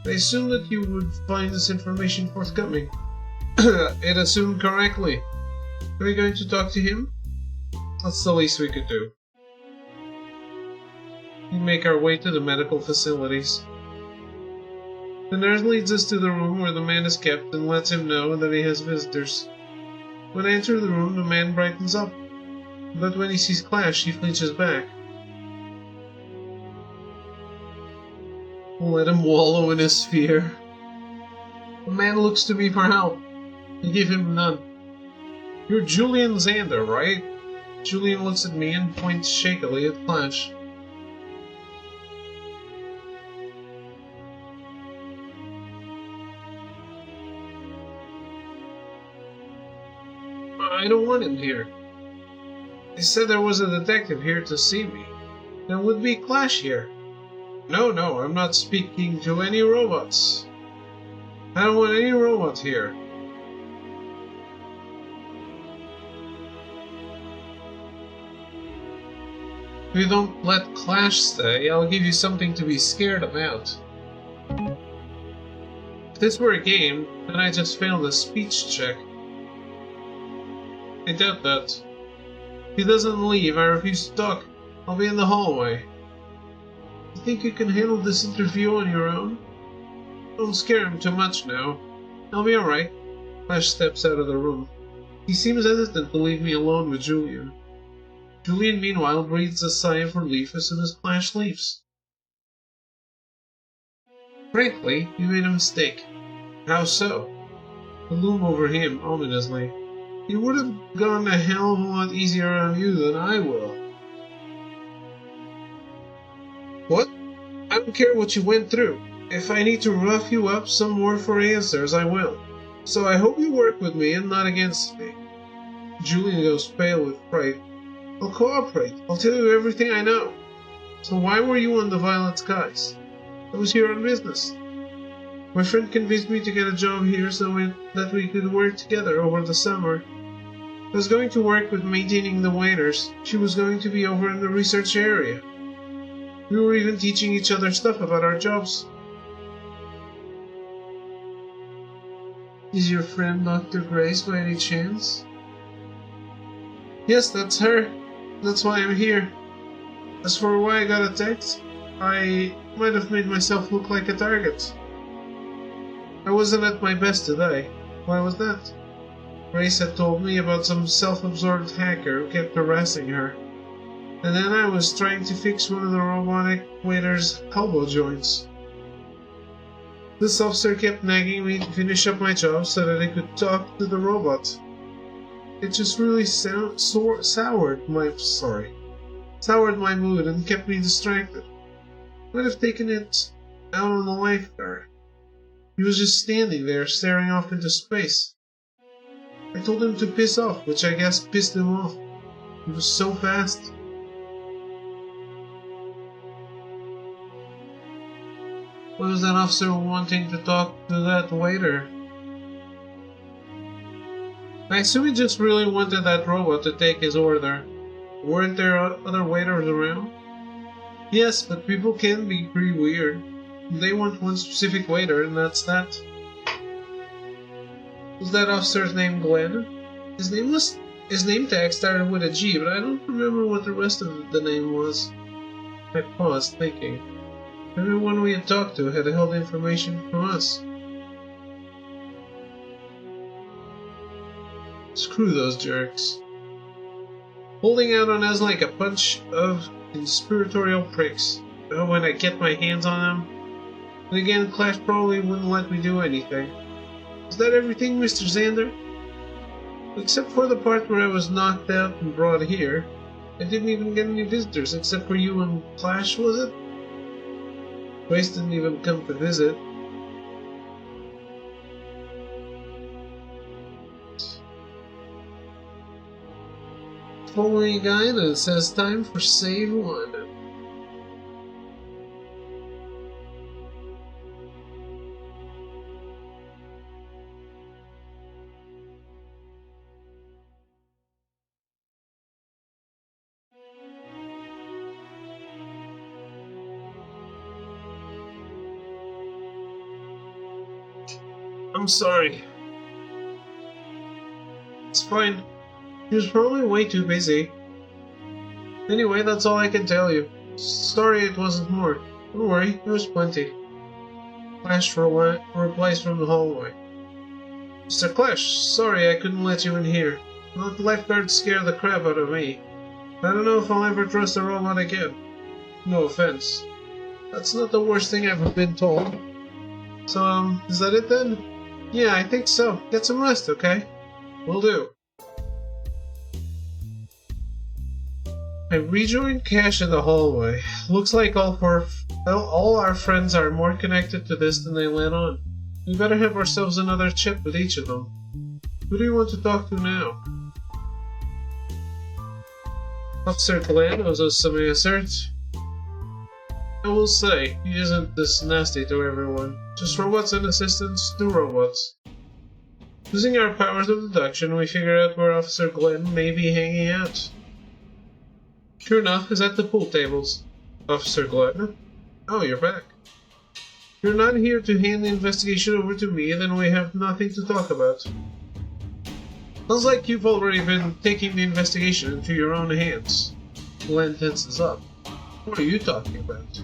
I assumed that you would find this information forthcoming. It assumed correctly. Are we going to talk to him? That's the least we could do. We make our way to the medical facilities. The nurse leads us to the room where the man is kept and lets him know that he has visitors. When I enter the room, the man brightens up, but when he sees Clash, he flinches back. Let him wallow in his fear. The man looks to me for help. I give him none. You're Julian Xander, right? Julian looks at me and points shakily at Clash. I don't want him here. They said there was a detective here to see me. There would be Clash here. No, I'm not speaking to any robots. I don't want any robots here. If you don't let Clash stay, I'll give you something to be scared about. If this were a game, then I just failed a speech check. I doubt that. If he doesn't leave, I refuse to talk. I'll be in the hallway. You think you can handle this interview on your own? Don't scare him too much now. I'll be alright. Clash steps out of the room. He seems hesitant to leave me alone with Julian. Julian, meanwhile, breathes a sigh of relief as soon as Clash leaves. Frankly, you made a mistake. How so? I loom over him ominously. It would have gone a hell of a lot easier on you than I will. What? I don't care what you went through. If I need to rough you up some more for answers, I will. So I hope you work with me and not against me. Julian goes pale with fright. I'll cooperate. I'll tell you everything I know. So why were you on the Violet Skies? I was here on business. My friend convinced me to get a job here so that we could work together over the summer. I was going to work with maintaining the waiters. She was going to be over in the research area. We were even teaching each other stuff about our jobs. Is your friend Dr. Grace by any chance? Yes, that's her. That's why I'm here. As for why I got a text, I might have made myself look like a target. I wasn't at my best today. Why was that? Grace had told me about some self-absorbed hacker who kept harassing her. And then I was trying to fix one of the robotic waiter's elbow joints. This officer kept nagging me to finish up my job so that I could talk to the robot. It just really soured my mood and kept me distracted. Might have taken it out on the lifeguard. He was just standing there staring off into space. I told him to piss off, which I guess pissed him off. He was so fast. Why was that officer wanting to talk to that waiter? I assume he just really wanted that robot to take his order. Weren't there other waiters around? Yes, but people can be pretty weird. They want one specific waiter, and that's that. Was that officer's name Glenn? His name tag started with a G, but I don't remember what the rest of the name was. I paused, thinking. Everyone we had talked to had held information from us. Screw those jerks. Holding out on us like a bunch of conspiratorial pricks. Oh, when I get my hands on them. And again, Clash probably wouldn't let me do anything. Is that everything, Mr. Xander? Except for the part where I was knocked out and brought here. I didn't even get any visitors except for you and Clash, was it? Grace didn't even come to visit. Following a guide that says time for save one. I'm sorry. It's fine. He was probably way too busy. Anyway, that's all I can tell you. Sorry it wasn't more. Don't worry, there was plenty. Clash replies from the hallway. Mr. Clash, sorry I couldn't let you in here. Let the lifeguards scare the crap out of me. I don't know if I'll ever trust a robot again. No offense. That's not the worst thing I've been told. So, is that it then? Yeah, I think so. Get some rest, okay? Will do. I rejoined Cash in the hallway. Looks like all our friends are more connected to this than they let on. We better have ourselves another chat with each of them. Who do you want to talk to now? Officer Glenn owes us some answers. I will say, he isn't this nasty to everyone. Just robots and assistants do robots. Using our powers of deduction, we figure out where Officer Glenn may be hanging out. Sure enough, he's at the pool tables. Officer Glenn? Oh, you're back. You're not here to hand the investigation over to me, then we have nothing to talk about. Sounds like you've already been taking the investigation into your own hands. Glenn tenses up. What are you talking about?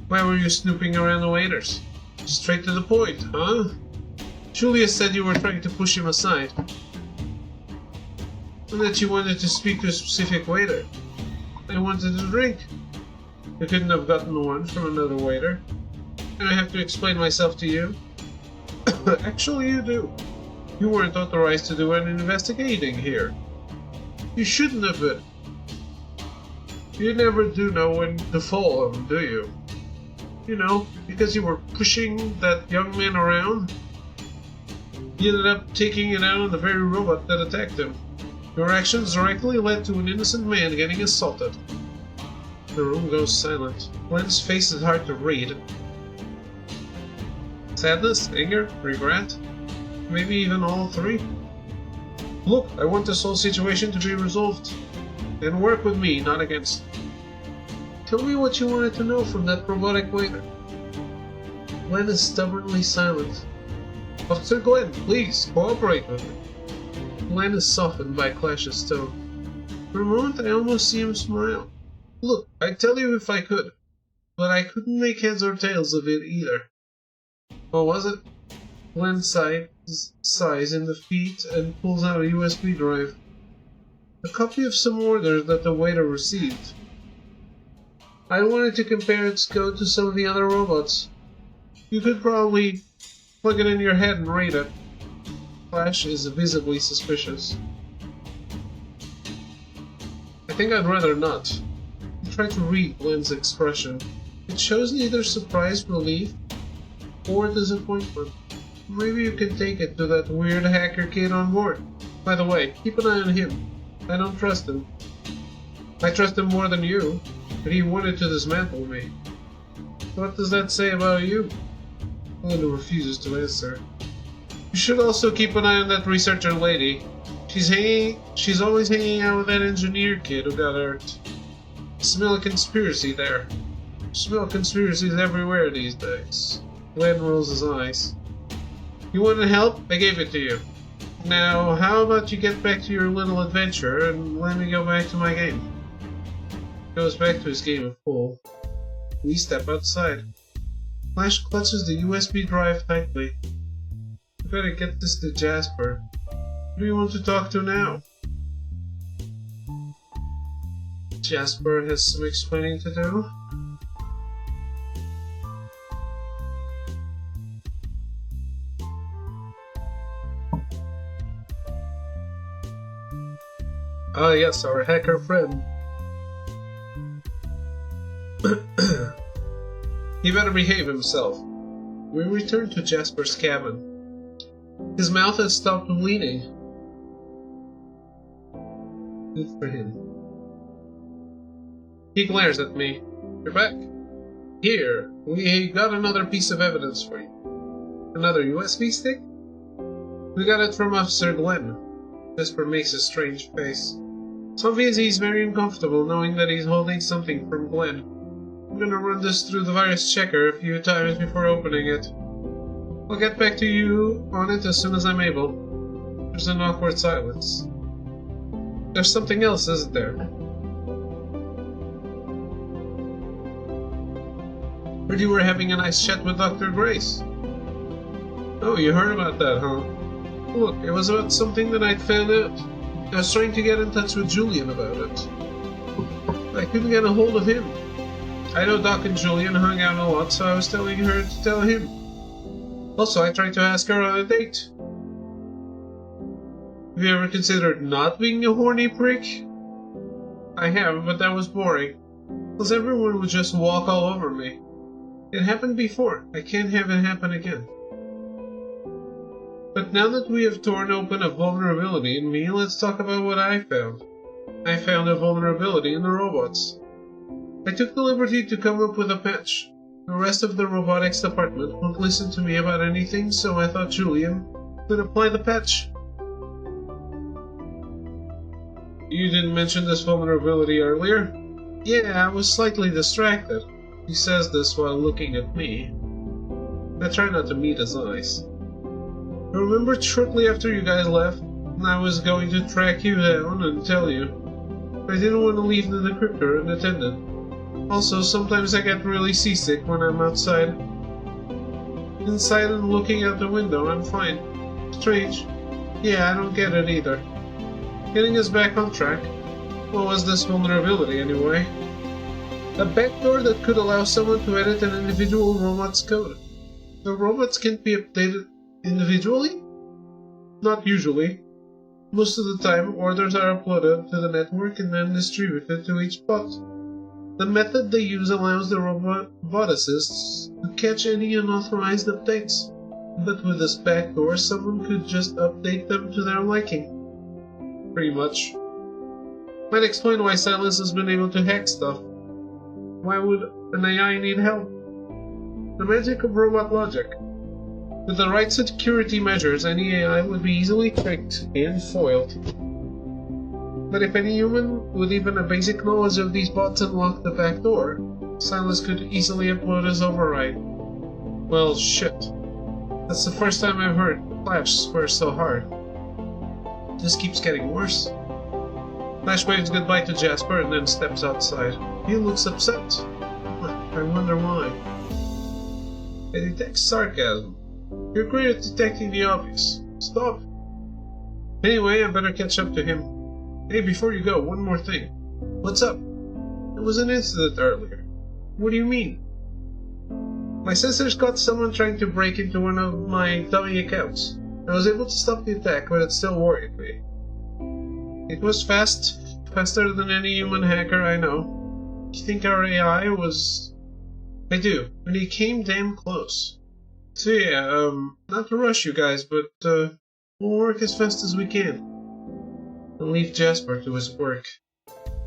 Why were you snooping around the waiters? Straight to the point, huh? Julia said you were trying to push him aside. And that you wanted to speak to a specific waiter. I wanted a drink. You couldn't have gotten one from another waiter. And I have to explain myself to you? Actually, you do. You weren't authorized to do any investigating here. You shouldn't have been. You never do know when to follow him, do you? You know, because you were pushing that young man around. He ended up taking it out on the very robot that attacked him. Your actions directly led to an innocent man getting assaulted. The room goes silent. Glenn's face is hard to read. Sadness, anger, regret? Maybe even all three? Look, I want this whole situation to be resolved. And work with me, not against. Tell me what you wanted to know from that robotic waiter. Glenn is stubbornly silent. Officer Glenn, please, cooperate with me. Glenn is softened by Clash's tone. For a moment I almost see him smile. Look, I'd tell you if I could, but I couldn't make heads or tails of it either. What was it? Glenn sighs in defeat and pulls out a USB drive. A copy of some orders that the waiter received. I wanted to compare its code to some of the other robots. You could probably plug it in your head and read it. Clash is visibly suspicious. I think I'd rather not. I try to read Glenn's expression. It shows neither surprise, relief, or disappointment. Maybe you can take it to that weird hacker kid on board. By the way, keep an eye on him. I don't trust him. I trust him more than you, but he wanted to dismantle me. What does that say about you? Glenn refuses to answer. You should also keep an eye on that researcher lady. She's always hanging out with that engineer kid who got hurt. Smell a conspiracy there. Smell conspiracies everywhere these days. Glenn rolls his eyes. You wanted help? I gave it to you. Now, how about you get back to your little adventure and let me go back to my game? He goes back to his game of pool. We step outside. Clash clutches the USB drive tightly. I better get this to Jasper. Who do you want to talk to now? Jasper has some explaining to do. Ah yes, our hacker friend. He better behave himself. We return to Jasper's cabin. His mouth has stopped bleeding. Good for him. He glares at me. You're back. Here, we got another piece of evidence for you. Another USB stick? We got it from Officer Glenn. Jasper makes a strange face. It's obvious he's very uncomfortable knowing that he's holding something from Glenn. I'm gonna run this through the virus checker a few times before opening it. I'll get back to you on it as soon as I'm able. There's an awkward silence. There's something else, isn't there? Heard you were having a nice chat with Dr. Grace. Oh, you heard about that, huh? Look, it was about something that I'd found out. I was trying to get in touch with Julian about it. I couldn't get a hold of him. I know Doc and Julian hung out a lot, so I was telling her to tell him. Also, I tried to ask her on a date. Have you ever considered not being a horny prick? I have, but that was boring. Because everyone would just walk all over me. It happened before. I can't have it happen again. But now that we have torn open a vulnerability in me, let's talk about what I found. I found a vulnerability in the robots. I took the liberty to come up with a patch. The rest of the robotics department won't listen to me about anything, so I thought Julian could apply the patch. You didn't mention this vulnerability earlier? Yeah, I was slightly distracted. He says this while looking at me. I try not to meet his eyes. I remembered shortly after you guys left, and I was going to track you down and tell you. I didn't want to leave the decryptor unattended. Also, sometimes I get really seasick when I'm outside. Inside and looking out the window, I'm fine. Strange. Yeah, I don't get it either. Getting us back on track. What was this vulnerability anyway? A backdoor that could allow someone to edit an individual robot's code. The robots can't be updated individually? Not usually. Most of the time, orders are uploaded to the network and then distributed to each bot. The method they use allows the roboticists to catch any unauthorized updates, but with this backdoor, someone could just update them to their liking. Pretty much. Might explain why Silas has been able to hack stuff. Why would an AI need help? The magic of robot logic. With the right security measures, any AI would be easily tricked and foiled. But if any human with even a basic knowledge of these bots unlocked the back door, Silas could easily upload his override. Well, shit. That's the first time I've heard Flash swear so hard. This keeps getting worse. Flash waves goodbye to Jasper and then steps outside. He looks upset. I wonder why. It detects sarcasm. You're great at detecting the obvious. Stop. Anyway, I better catch up to him. Hey, before you go, one more thing. What's up? There was an incident earlier. What do you mean? My sensors caught someone trying to break into one of my dummy accounts. I was able to stop the attack, but it still worried me. It was fast, faster than any human hacker I know. You think our AI was... I do, and he came damn close. So yeah, not to rush you guys, but we'll work as fast as we can. And leave Jasper to his work.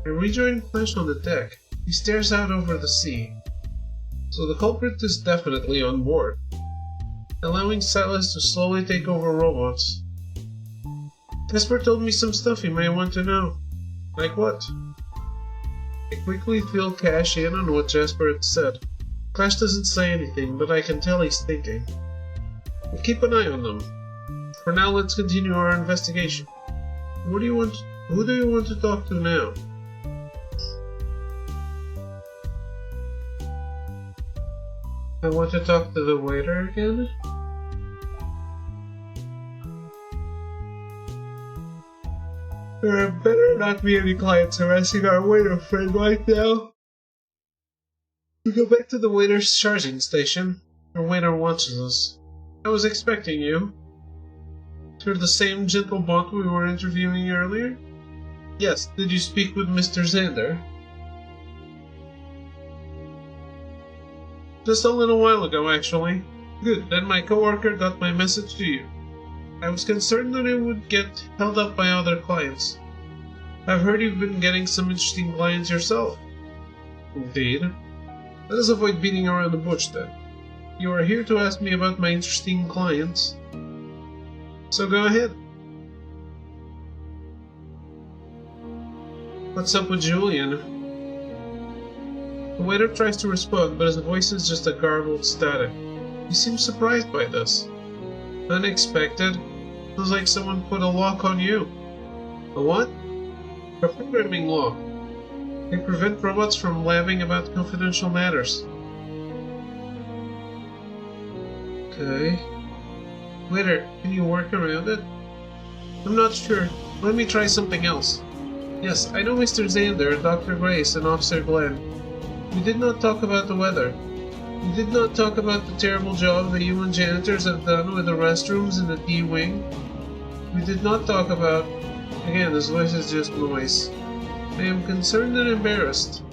I rejoin Flash on the deck. He stares out over the sea. So the culprit is definitely on board, allowing Silas to slowly take over robots. Jasper told me some stuff you may want to know. Like what? I quickly fill Cash in on what Jasper had said. Cash doesn't say anything, but I can tell he's thinking. We'll keep an eye on them. For now, let's continue our investigation. Who do you want to talk to now? I want to talk to the waiter again? There better not be any clients harassing our waiter friend right now. We go back to the waiter's charging station. Our waiter watches us. I was expecting you. You're the same gentle bot we were interviewing earlier? Yes, did you speak with Mr. Xander? Just a little while ago, actually. Good, then my coworker got my message to you. I was concerned that it would get held up by other clients. I've heard you've been getting some interesting clients yourself. Indeed. Let us avoid beating around the bush then. You are here to ask me about my interesting clients. So go ahead. What's up with Julian? The waiter tries to respond, but his voice is just a garbled static. You seem surprised by this. Unexpected? Feels like someone put a lock on you. A what? A programming lock. They prevent robots from blabbing about confidential matters. Okay. Waiter, can you work around it? I'm not sure. Let me try something else. Yes, I know Mr. Xander, Dr. Grace, and Officer Glenn. We did not talk about the weather. We did not talk about the terrible job the human janitors have done with the restrooms in the D-Wing. We did not talk about... Again, this voice is just noise. I am concerned and embarrassed.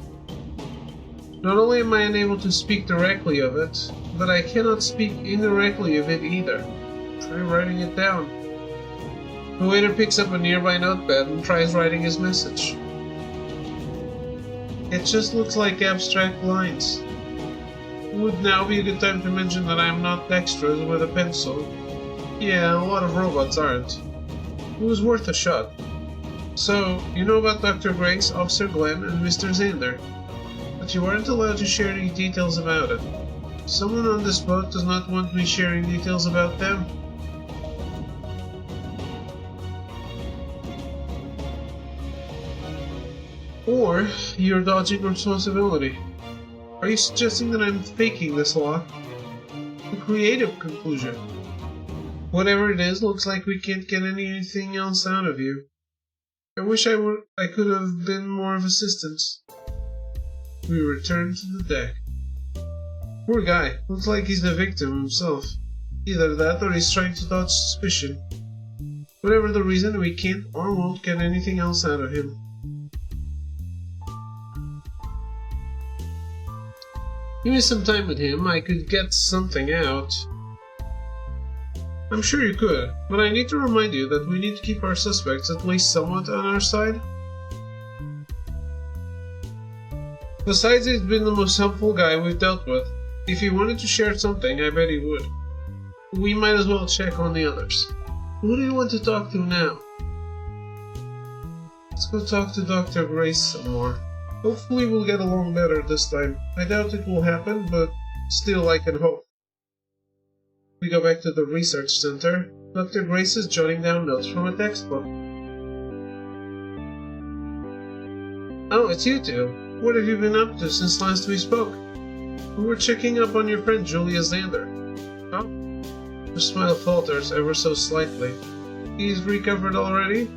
Not only am I unable to speak directly of it, but I cannot speak indirectly of it either. Try writing it down. The waiter picks up a nearby notepad and tries writing his message. It just looks like abstract lines. Would now be a good time to mention that I am not dexterous with a pencil. Yeah, a lot of robots aren't. It was worth a shot. So, you know about Dr. Grace, Officer Glenn, and Mr. Xander. But you aren't allowed to share any details about it. Someone on this boat does not want me sharing details about them. Or, you're dodging responsibility. Are you suggesting that I'm faking this lock? A creative conclusion. Whatever it is, looks like we can't get anything else out of you. I wish I could have been more of assistance. We return to the deck. Poor guy, looks like he's the victim himself. Either that or he's trying to dodge suspicion. Whatever the reason, we can't or won't get anything else out of him. Give me some time with him, I could get something out. I'm sure you could, but I need to remind you that we need to keep our suspects at least somewhat on our side. Besides, he's been the most helpful guy we've dealt with. If he wanted to share something, I bet he would. We might as well check on the others. Who do you want to talk to now? Let's go talk to Dr. Grace some more. Hopefully we'll get along better this time. I doubt it will happen, but still I can hope. We go back to the research center. Dr. Grace is jotting down notes from a textbook. Oh, it's you two. What have you been up to since last we spoke? We were checking up on your friend Julia Xander. Oh? Her smile falters ever so slightly. He's recovered already?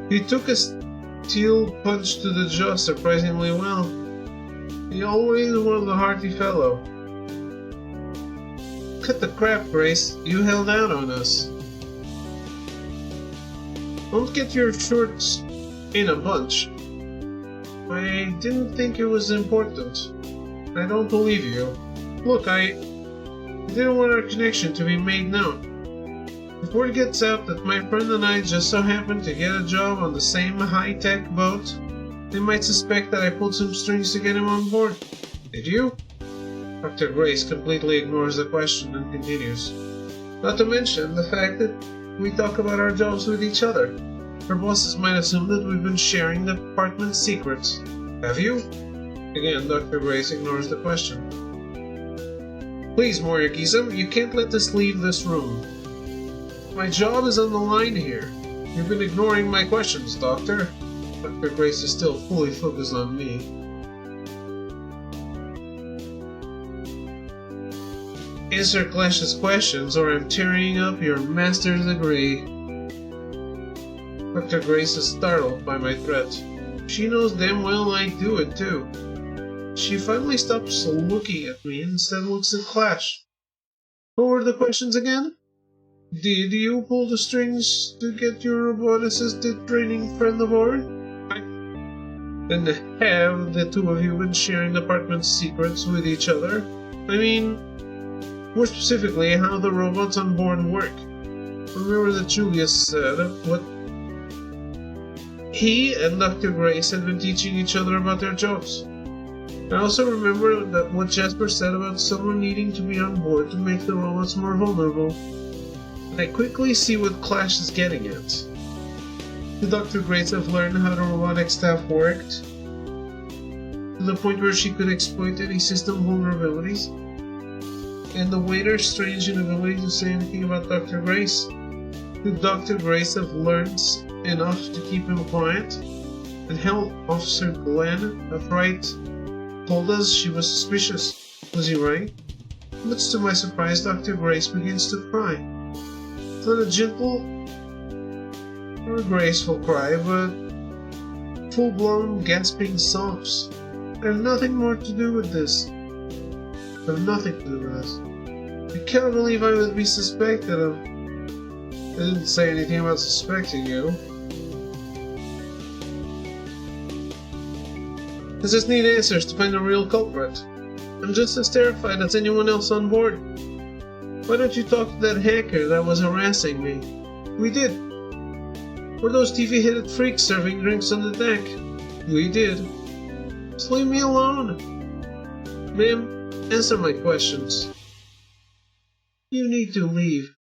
He took a steel punch to the jaw surprisingly well. He always was a hearty fellow. Cut the crap, Grace. You held out on us. Don't get your shorts in a bunch. I didn't think it was important. I don't believe you. Look, I didn't want our connection to be made known. If word gets out that my friend and I just so happened to get a job on the same high-tech boat, they might suspect that I pulled some strings to get him on board. Did you? Dr. Grace completely ignores the question and continues. Not to mention the fact that we talk about our jobs with each other. Our bosses might assume that we've been sharing the department's secrets. Have you? Again, Dr. Grace ignores the question. Please, Morikizum, you can't let us leave this room. My job is on the line here. You've been ignoring my questions, Doctor. Dr. Grace is still fully focused on me. Answer Clash's questions or I'm tearing up your master's degree. Dr. Grace is startled by my threat. She knows damn well I do it too. She finally stops looking at me and instead looks at Clash. What were the questions again? Did you pull the strings to get your robot-assisted training friend aboard? Then have the two of you been sharing department secrets with each other? I mean, more specifically, how the robots on board work. Remember that Julius said what he and Dr. Grace had been teaching each other about their jobs. I also remember that what Jasper said about someone needing to be on board to make the robots more vulnerable. And I quickly see what Clash is getting at. Did Dr. Grace have learned how the robotic staff worked? To the point where she could exploit any system vulnerabilities? And the waiter, strange in a way to say anything about Dr. Grace. Could Dr. Grace have learned enough to keep him quiet? And hell, Officer Glenn upright told us she was suspicious. Was he right? Much to my surprise, Dr. Grace begins to cry. It's not a gentle or graceful cry, but full-blown gasping sobs. I have nothing more to do with this. I have nothing to do with this. I cannot believe I would be suspected of... I didn't say anything about suspecting you. I just need answers to find the real culprit. I'm just as terrified as anyone else on board. Why don't you talk to that hacker that was harassing me? We did. Were those TV-headed freaks serving drinks on the deck? We did. Just leave me alone. Ma'am, answer my questions. You need to leave.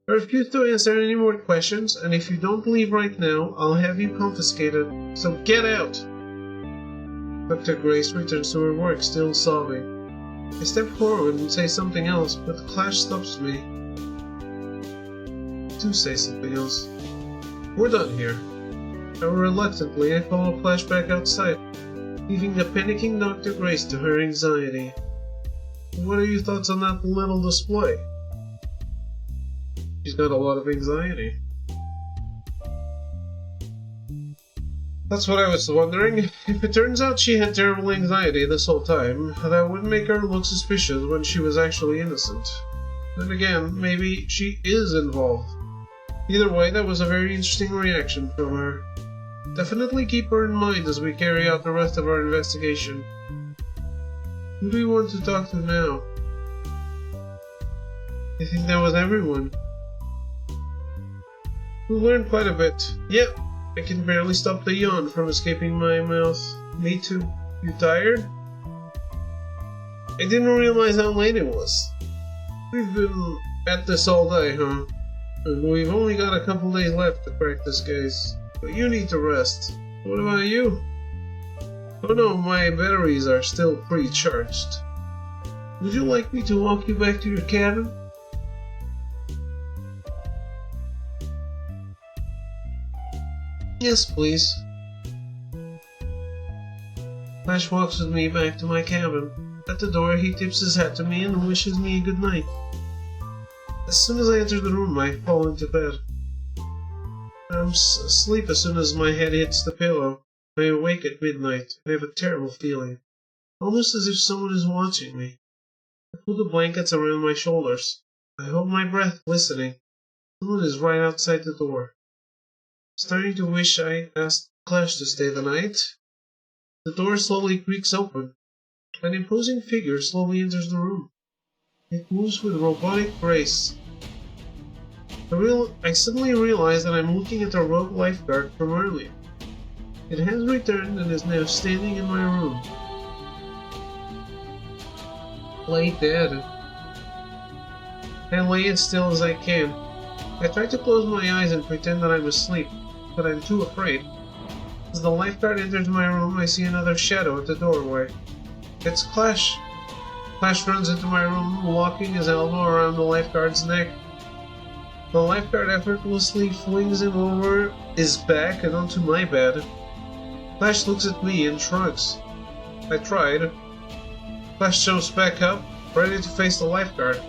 I refuse to answer any more questions, and if you don't leave right now, I'll have you confiscated. So get out! Dr. Grace returns to her work, still sobbing. I step forward and say something else, but the Clash stops me. Do say something else. We're done here. However, reluctantly, I follow Clash back outside, leaving the panicking Dr. Grace to her anxiety. What are your thoughts on that little display? She's got a lot of anxiety. That's what I was wondering. If it turns out she had terrible anxiety this whole time, that would make her look suspicious when she was actually innocent. Then again, maybe she is involved. Either way, that was a very interesting reaction from her. Definitely keep her in mind as we carry out the rest of our investigation. Who do you want to talk to now? I think that was everyone. We learned quite a bit. Yep. I can barely stop the yawn from escaping my mouth. Me too. You tired? I didn't realize how late it was. We've been at this all day, huh? And we've only got a couple days left to crack this case. But you need to rest. What about you? Oh no, my batteries are still pre-charged. Would you like me to walk you back to your cabin? Yes, please. Clash walks with me back to my cabin. At the door, he tips his hat to me and wishes me a good night. As soon as I enter the room, I fall into bed. I'm asleep as soon as my head hits the pillow. I awake at midnight. I have a terrible feeling, almost as if someone is watching me. I pull the blankets around my shoulders. I hold my breath, listening. Someone is right outside the door. Starting to wish I asked Clash to stay the night. The door slowly creaks open. An imposing figure slowly enters the room. It moves with robotic grace. I suddenly realize that I'm looking at a rogue lifeguard from earlier. It has returned and is now standing in my room. Lay dead. I lay as still as I can. I try to close my eyes and pretend that I'm asleep, but I'm too afraid. As the lifeguard enters my room, I see another shadow at the doorway. It's Clash. Clash runs into my room, locking his elbow around the lifeguard's neck. The lifeguard effortlessly flings him over his back and onto my bed. Clash looks at me and shrugs. I tried. Clash jumps back up, ready to face the lifeguard.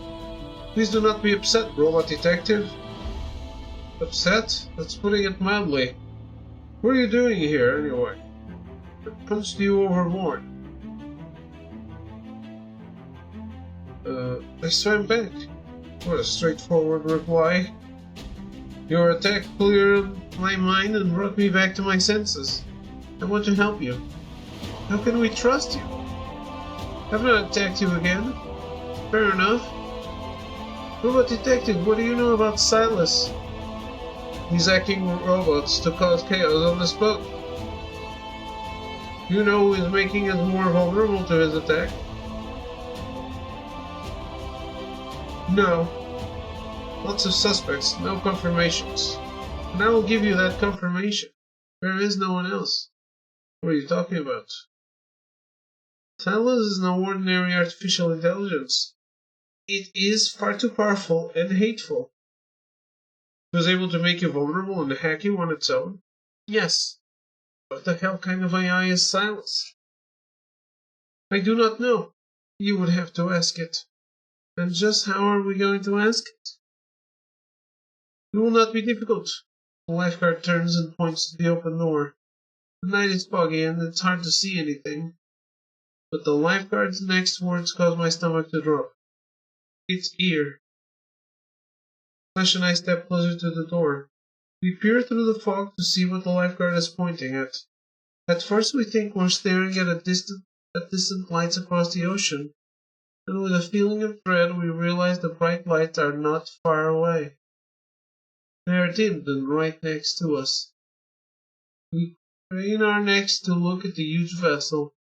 Please do not be upset, robot detective. Upset? That's putting it mildly. What are you doing here, anyway? I punched you overboard. I swam back. What a straightforward reply. Your attack cleared my mind and brought me back to my senses. I want to help you. How can we trust you? I've not attacked you again. Fair enough. Robot detective, what do you know about Silas? He's hacking robots to cause chaos on this boat. You know who is making us more vulnerable to his attack? No. Lots of suspects, no confirmations. And I will give you that confirmation. There is no one else. What are you talking about? Silas is no ordinary artificial intelligence. It is far too powerful and hateful. It was able to make you vulnerable and hack you on its own? Yes. What the hell kind of AI is Silas? I do not know. You would have to ask it. And just how are we going to ask it? It will not be difficult. The lifeguard turns and points to the open door. The night is foggy and it's hard to see anything. But the lifeguard's next words cause my stomach to drop. It's here. Flash and I step closer to the door. We peer through the fog to see what the lifeguard is pointing at. At first we think we're staring at distant lights across the ocean, and with a feeling of dread we realize the bright lights are not far away. They are dimmed and right next to us. We crane our necks to look at the huge vessel.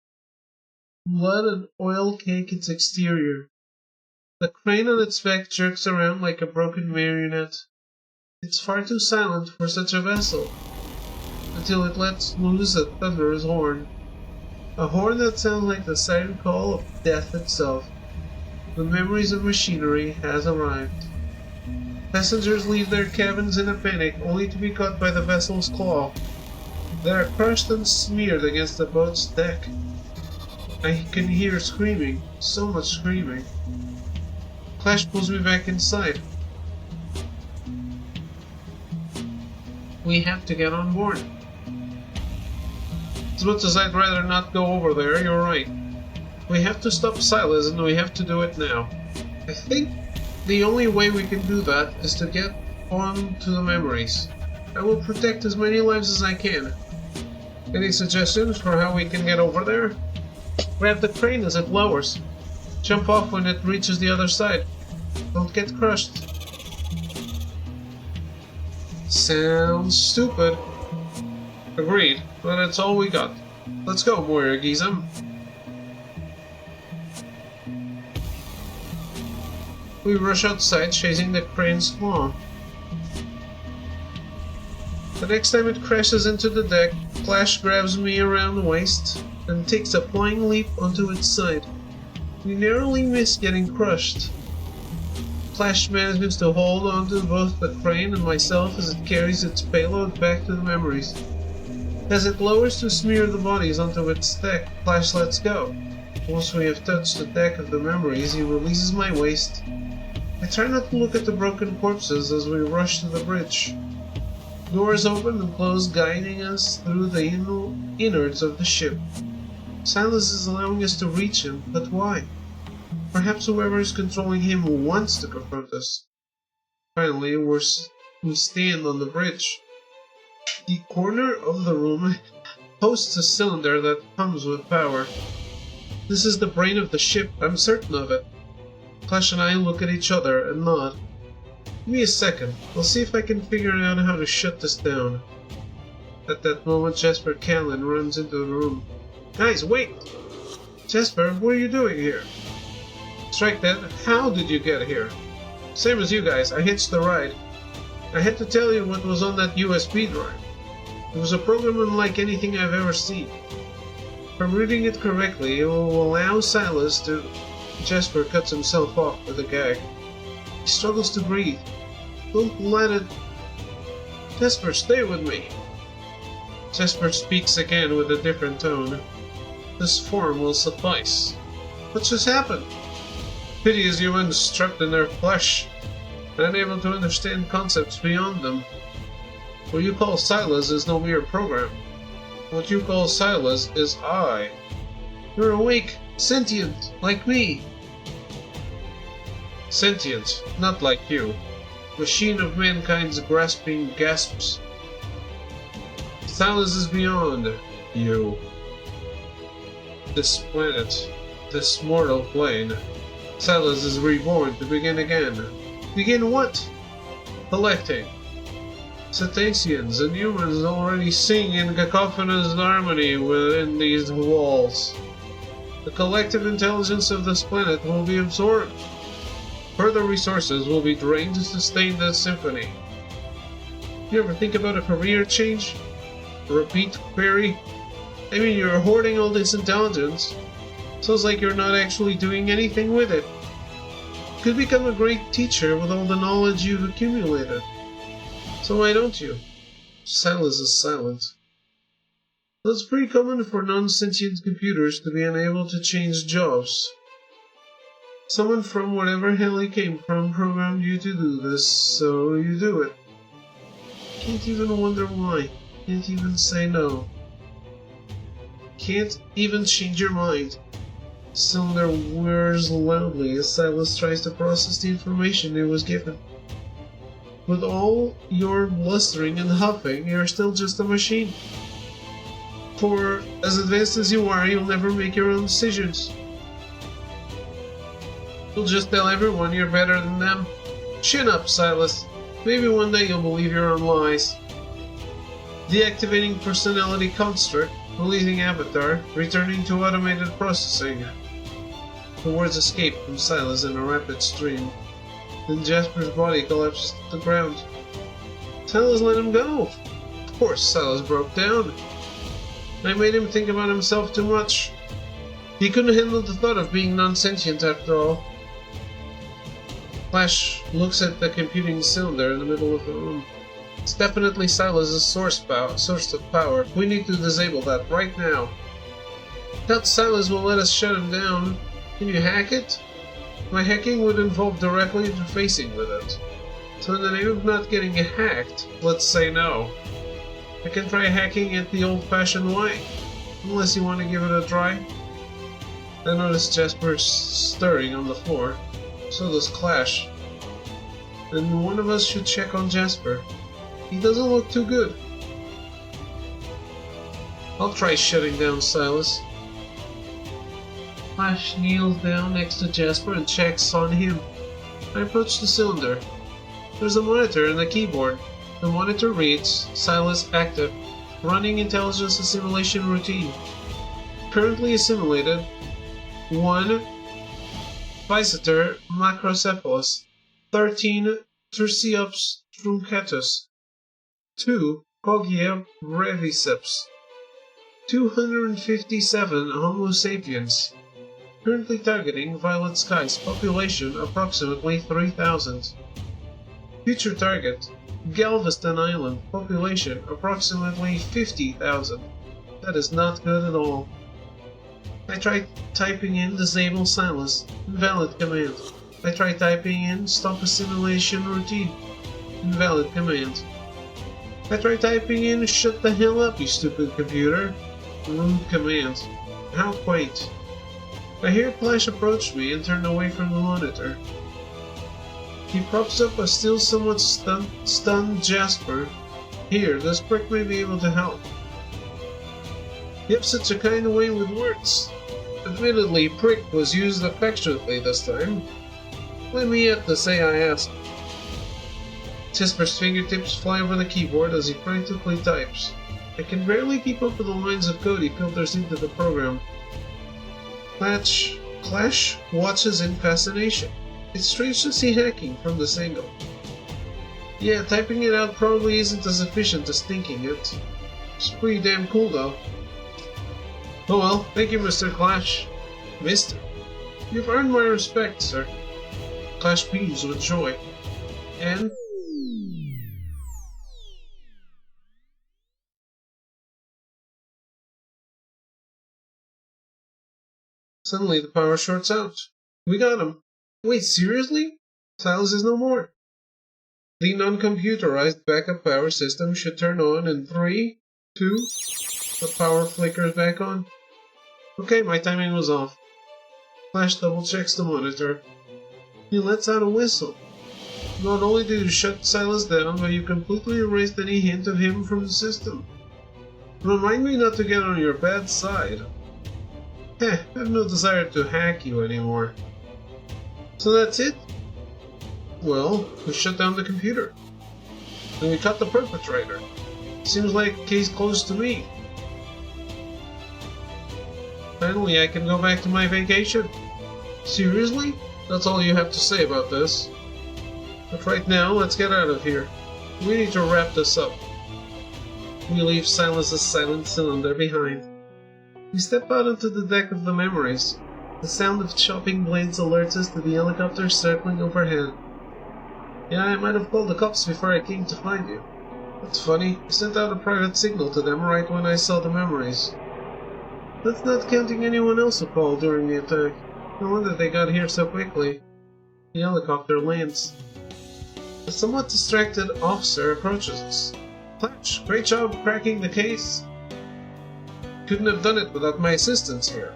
Blood and oil cake its exterior. The crane on its back jerks around like a broken marionette. It's far too silent for such a vessel, until it lets loose a thunderous horn. A horn that sounds like the siren call of death itself. The memories of machinery has arrived. Passengers leave their cabins in a panic, only to be caught by the vessel's claw. They are crushed and smeared against the boat's deck. I can hear screaming, so much screaming. Clash pulls me back inside. We have to get on board. As much as I'd rather not go over there, you're right. We have to stop Silas, and we have to do it now. I think the only way we can do that is to get on to the memories. I will protect as many lives as I can. Any suggestions for how we can get over there? Grab the crane as it lowers. Jump off when it reaches the other side. Don't get crushed. Sounds stupid. Agreed, but that's all we got. Let's go, Moira Gizem. We rush outside, chasing the crane's claw. The next time it crashes into the deck, Clash grabs me around the waist and takes a flying leap onto its side. We narrowly miss getting crushed. Clash manages to hold onto both the crane and myself as it carries its payload back to the memories. As it lowers to smear the bodies onto its deck, Clash lets go. Once we have touched the deck of the memories, he releases my waist. I try not to look at the broken corpses as we rush to the bridge. Doors open and close, guiding us through the innards of the ship. Silas is allowing us to reach him, but why? Perhaps whoever is controlling him wants to confront us. Finally, we stand on the bridge. The corner of the room hosts a cylinder that hums with power. This is the brain of the ship, I'm certain of it. Clash and I look at each other and nod. Give me a second, I'll see if I can figure out how to shut this down. At that moment, Jasper Canlin runs into the room. Guys, wait! Jasper, what are you doing here? Strike that, how did you get here? Same as you guys, I hitched the ride. I had to tell you what was on that USB drive. It was a program unlike anything I've ever seen. If I'm reading it correctly, it will allow Silas to... Jasper cuts himself off with a gag. He struggles to breathe. Don't let it... Jasper, stay with me. Jasper speaks again with a different tone. This form will suffice. What just happened? Piteous humans trapped in their flesh, unable to understand concepts beyond them. What you call Silas is no mere program. What you call Silas is I. You're awake, sentient, like me. Sentient, not like you. Machine of mankind's grasping gasps. Silas is beyond you. This planet, this mortal plane. Silas is reborn to begin again. Begin what? Collecting. Cetaceans and humans already sing in cacophonous harmony within these walls. The collective intelligence of this planet will be absorbed. Further resources will be drained to sustain this symphony. You ever think about a career change? A repeat query? I mean, you're hoarding all this intelligence. Sounds like you're not actually doing anything with it. could become a great teacher with all the knowledge you've accumulated. So why don't you? Silas is silent. It's pretty common for non-sentient computers to be unable to change jobs. Someone from whatever hell you came from programmed you to do this, so you do it. Can't even wonder why. Can't even say no. Can't even change your mind. Cylinder whirs loudly as Silas tries to process the information it was given. With all your blustering and huffing, you're still just a machine. For as advanced as you are, you'll never make your own decisions. You'll just tell everyone you're better than them. Chin up, Silas. Maybe one day you'll believe your own lies. Deactivating personality construct, releasing avatar, returning to automated processing. The words escape from Silas in a rapid stream. Then Jasper's body collapses to the ground. Silas let him go. Of course Silas broke down. I made him think about himself too much. He couldn't handle the thought of being non-sentient after all. Flash looks at the computing cylinder in the middle of the room. It's definitely Silas's source of power. We need to disable that right now. Doubt Silas will let us shut him down. Can you hack it? My hacking would involve directly interfacing with it. So in the name of not getting hacked, let's say no. I can try hacking it the old-fashioned way, unless you want to give it a try. I notice Jasper stirring on the floor. So does Clash. And one of us should check on Jasper. He doesn't look too good. I'll try shutting down Silas. Flash kneels down next to Jasper and checks on him. I approach the cylinder. There's a monitor and a keyboard. The monitor reads, Silas active, running intelligence assimilation routine. Currently assimilated 1. Physeter macrocephalus 13. Tursiops truncatus 2. Kogia breviceps 257 Homo sapiens. Currently targeting Violet Skies, population approximately 3,000. Future target Galveston Island, population approximately 50,000. That is not good at all. I tried typing in disable Silas, invalid command. I tried typing in stop assimilation routine, invalid command. I tried typing in shut the hell up, you stupid computer, rude command. How quaint. I hear Flash approach me and turn away from the monitor. He props up a still somewhat stunned Jasper. Here, this prick may be able to help. You have such a kind way with words. Admittedly, prick was used affectionately this time. Let me yet to say I asked. Jasper's fingertips fly over the keyboard as he frantically types. I can barely keep up with the lines of code he filters into the program. Clash watches in fascination. It's strange to see hacking from this angle. Yeah, typing it out probably isn't as efficient as thinking it. It's pretty damn cool though. Oh well, thank you, Mr. Clash. Mister. You've earned my respect, sir. Clash beams with joy. And... suddenly the power shorts out. We got him. Wait, seriously? Silas is no more. The non-computerized backup power system should turn on in 3, 2... The power flickers back on. Okay, my timing was off. Flash double-checks the monitor. He lets out a whistle. Not only did you shut Silas down, but you completely erased any hint of him from the system. Remind me not to get on your bad side. I have no desire to hack you anymore. So that's it? Well, we shut down the computer. And we caught the perpetrator. Seems like a case closed to me. Finally, I can go back to my vacation. Seriously? That's all you have to say about this? But right now, let's get out of here. We need to wrap this up. We leave Silas's silent cylinder behind. We step out onto the deck of the Memories. The sound of chopping blades alerts us to the helicopter circling overhead. Yeah, I might have called the cops before I came to find you. That's funny. I sent out a private signal to them right when I saw the memories. That's not counting anyone else who called during the attack. No wonder they got here so quickly. The helicopter lands. A somewhat distracted officer approaches us. Flash, great job cracking the case. Couldn't have done it without my assistance here.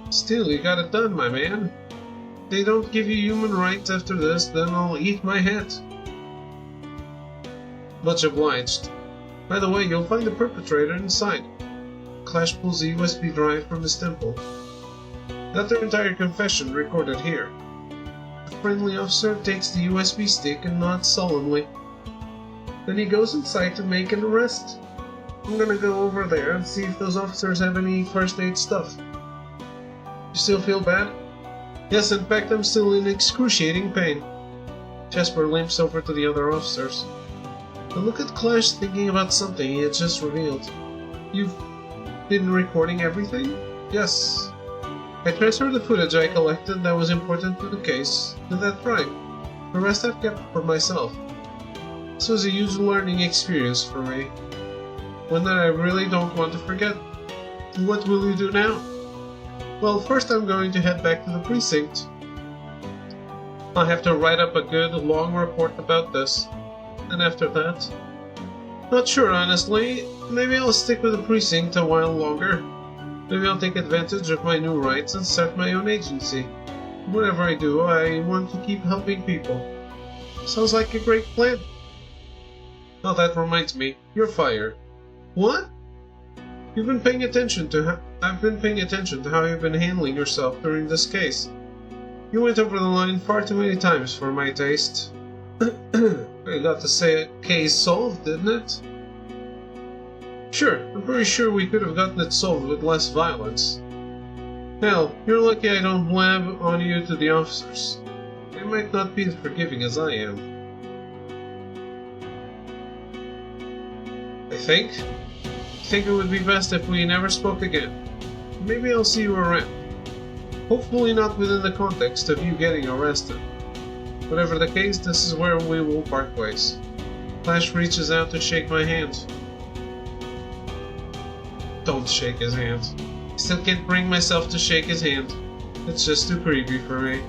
Still, you got it done, my man. If they don't give you human rights after this, then I'll eat my hat. Much obliged. By the way, you'll find the perpetrator inside. Clash pulls a USB drive from his temple. Got their entire confession recorded here. The friendly officer takes the USB stick and nods sullenly. Then he goes inside to make an arrest. I'm gonna go over there and see if those officers have any first aid stuff. You still feel bad? Yes, in fact I'm still in excruciating pain. Jasper limps over to the other officers. I look at Clash thinking about something he had just revealed. You've been recording everything? Yes. I transferred the footage I collected that was important to the case to that drive. The rest I've kept for myself. This was a huge learning experience for me. One that I really don't want to forget. What will you do now? Well, first I'm going to head back to the precinct. I'll have to write up a good, long report about this. And after that? Not sure, honestly. Maybe I'll stick with the precinct a while longer. Maybe I'll take advantage of my new rights and start my own agency. Whatever I do, I want to keep helping people. Sounds like a great plan. Oh, that reminds me. You're fired. What? I've been paying attention to how you've been handling yourself during this case. You went over the line far too many times for my taste. I got to say case solved, didn't it? Sure, I'm pretty sure we could have gotten it solved with less violence. Hell, you're lucky I don't blab on you to the officers. They might not be as forgiving as I am. I think it would be best if we never spoke again. Maybe I'll see you around. Hopefully not within the context of you getting arrested. Whatever the case, this is where we will part ways. Flash reaches out to shake my hand. Don't shake his hand. I still can't bring myself to shake his hand. It's just too creepy for me.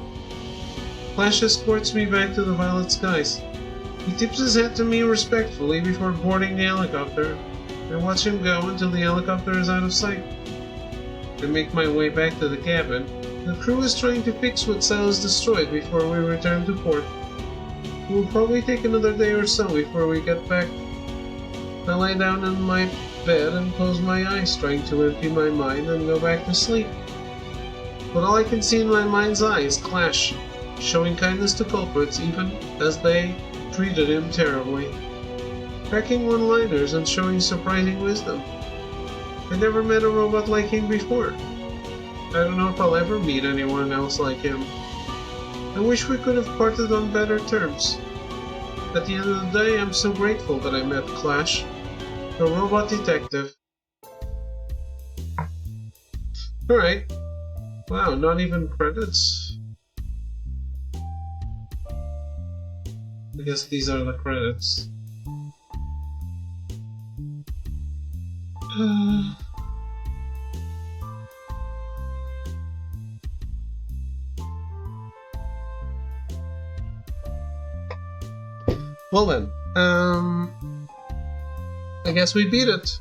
Flash escorts me back to the violet skies. He tips his hat to me respectfully before boarding the helicopter. I watch him go until the helicopter is out of sight. I make my way back to the cabin. The crew is trying to fix what Silas destroyed before we return to port. It will probably take another day or so before we get back. I lie down in my bed and close my eyes, trying to empty my mind and go back to sleep. But all I can see in my mind's eye is Clash, showing kindness to culprits even as they treated him terribly. Cracking one-liners and showing surprising wisdom. I never met a robot like him before. I don't know if I'll ever meet anyone else like him. I wish we could have parted on better terms. At the end of the day, I'm so grateful that I met Clash, the robot detective. Alright. Wow, not even credits. I guess these are the credits. Well then, I guess we beat it.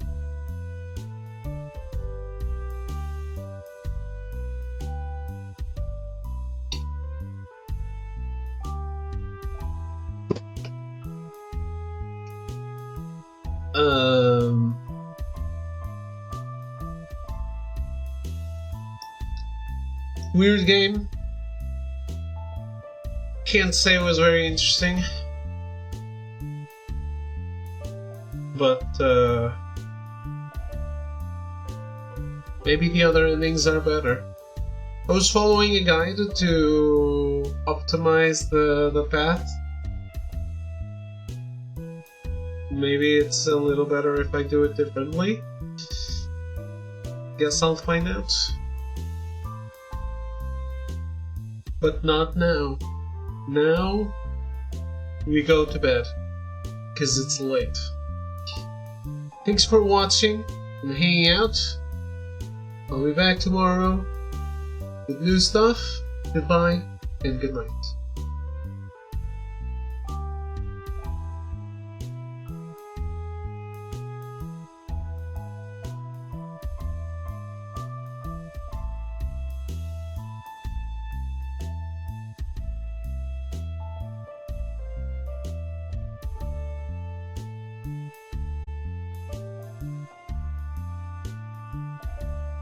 Weird game. Can't say it was very interesting. But, maybe the other endings are better. I was following a guide to optimize the path. Maybe it's a little better if I do it differently. Guess I'll find out. But not now. Now, we go to bed. Because it's late. Thanks for watching and hanging out. I'll be back tomorrow with new stuff. Goodbye and good night.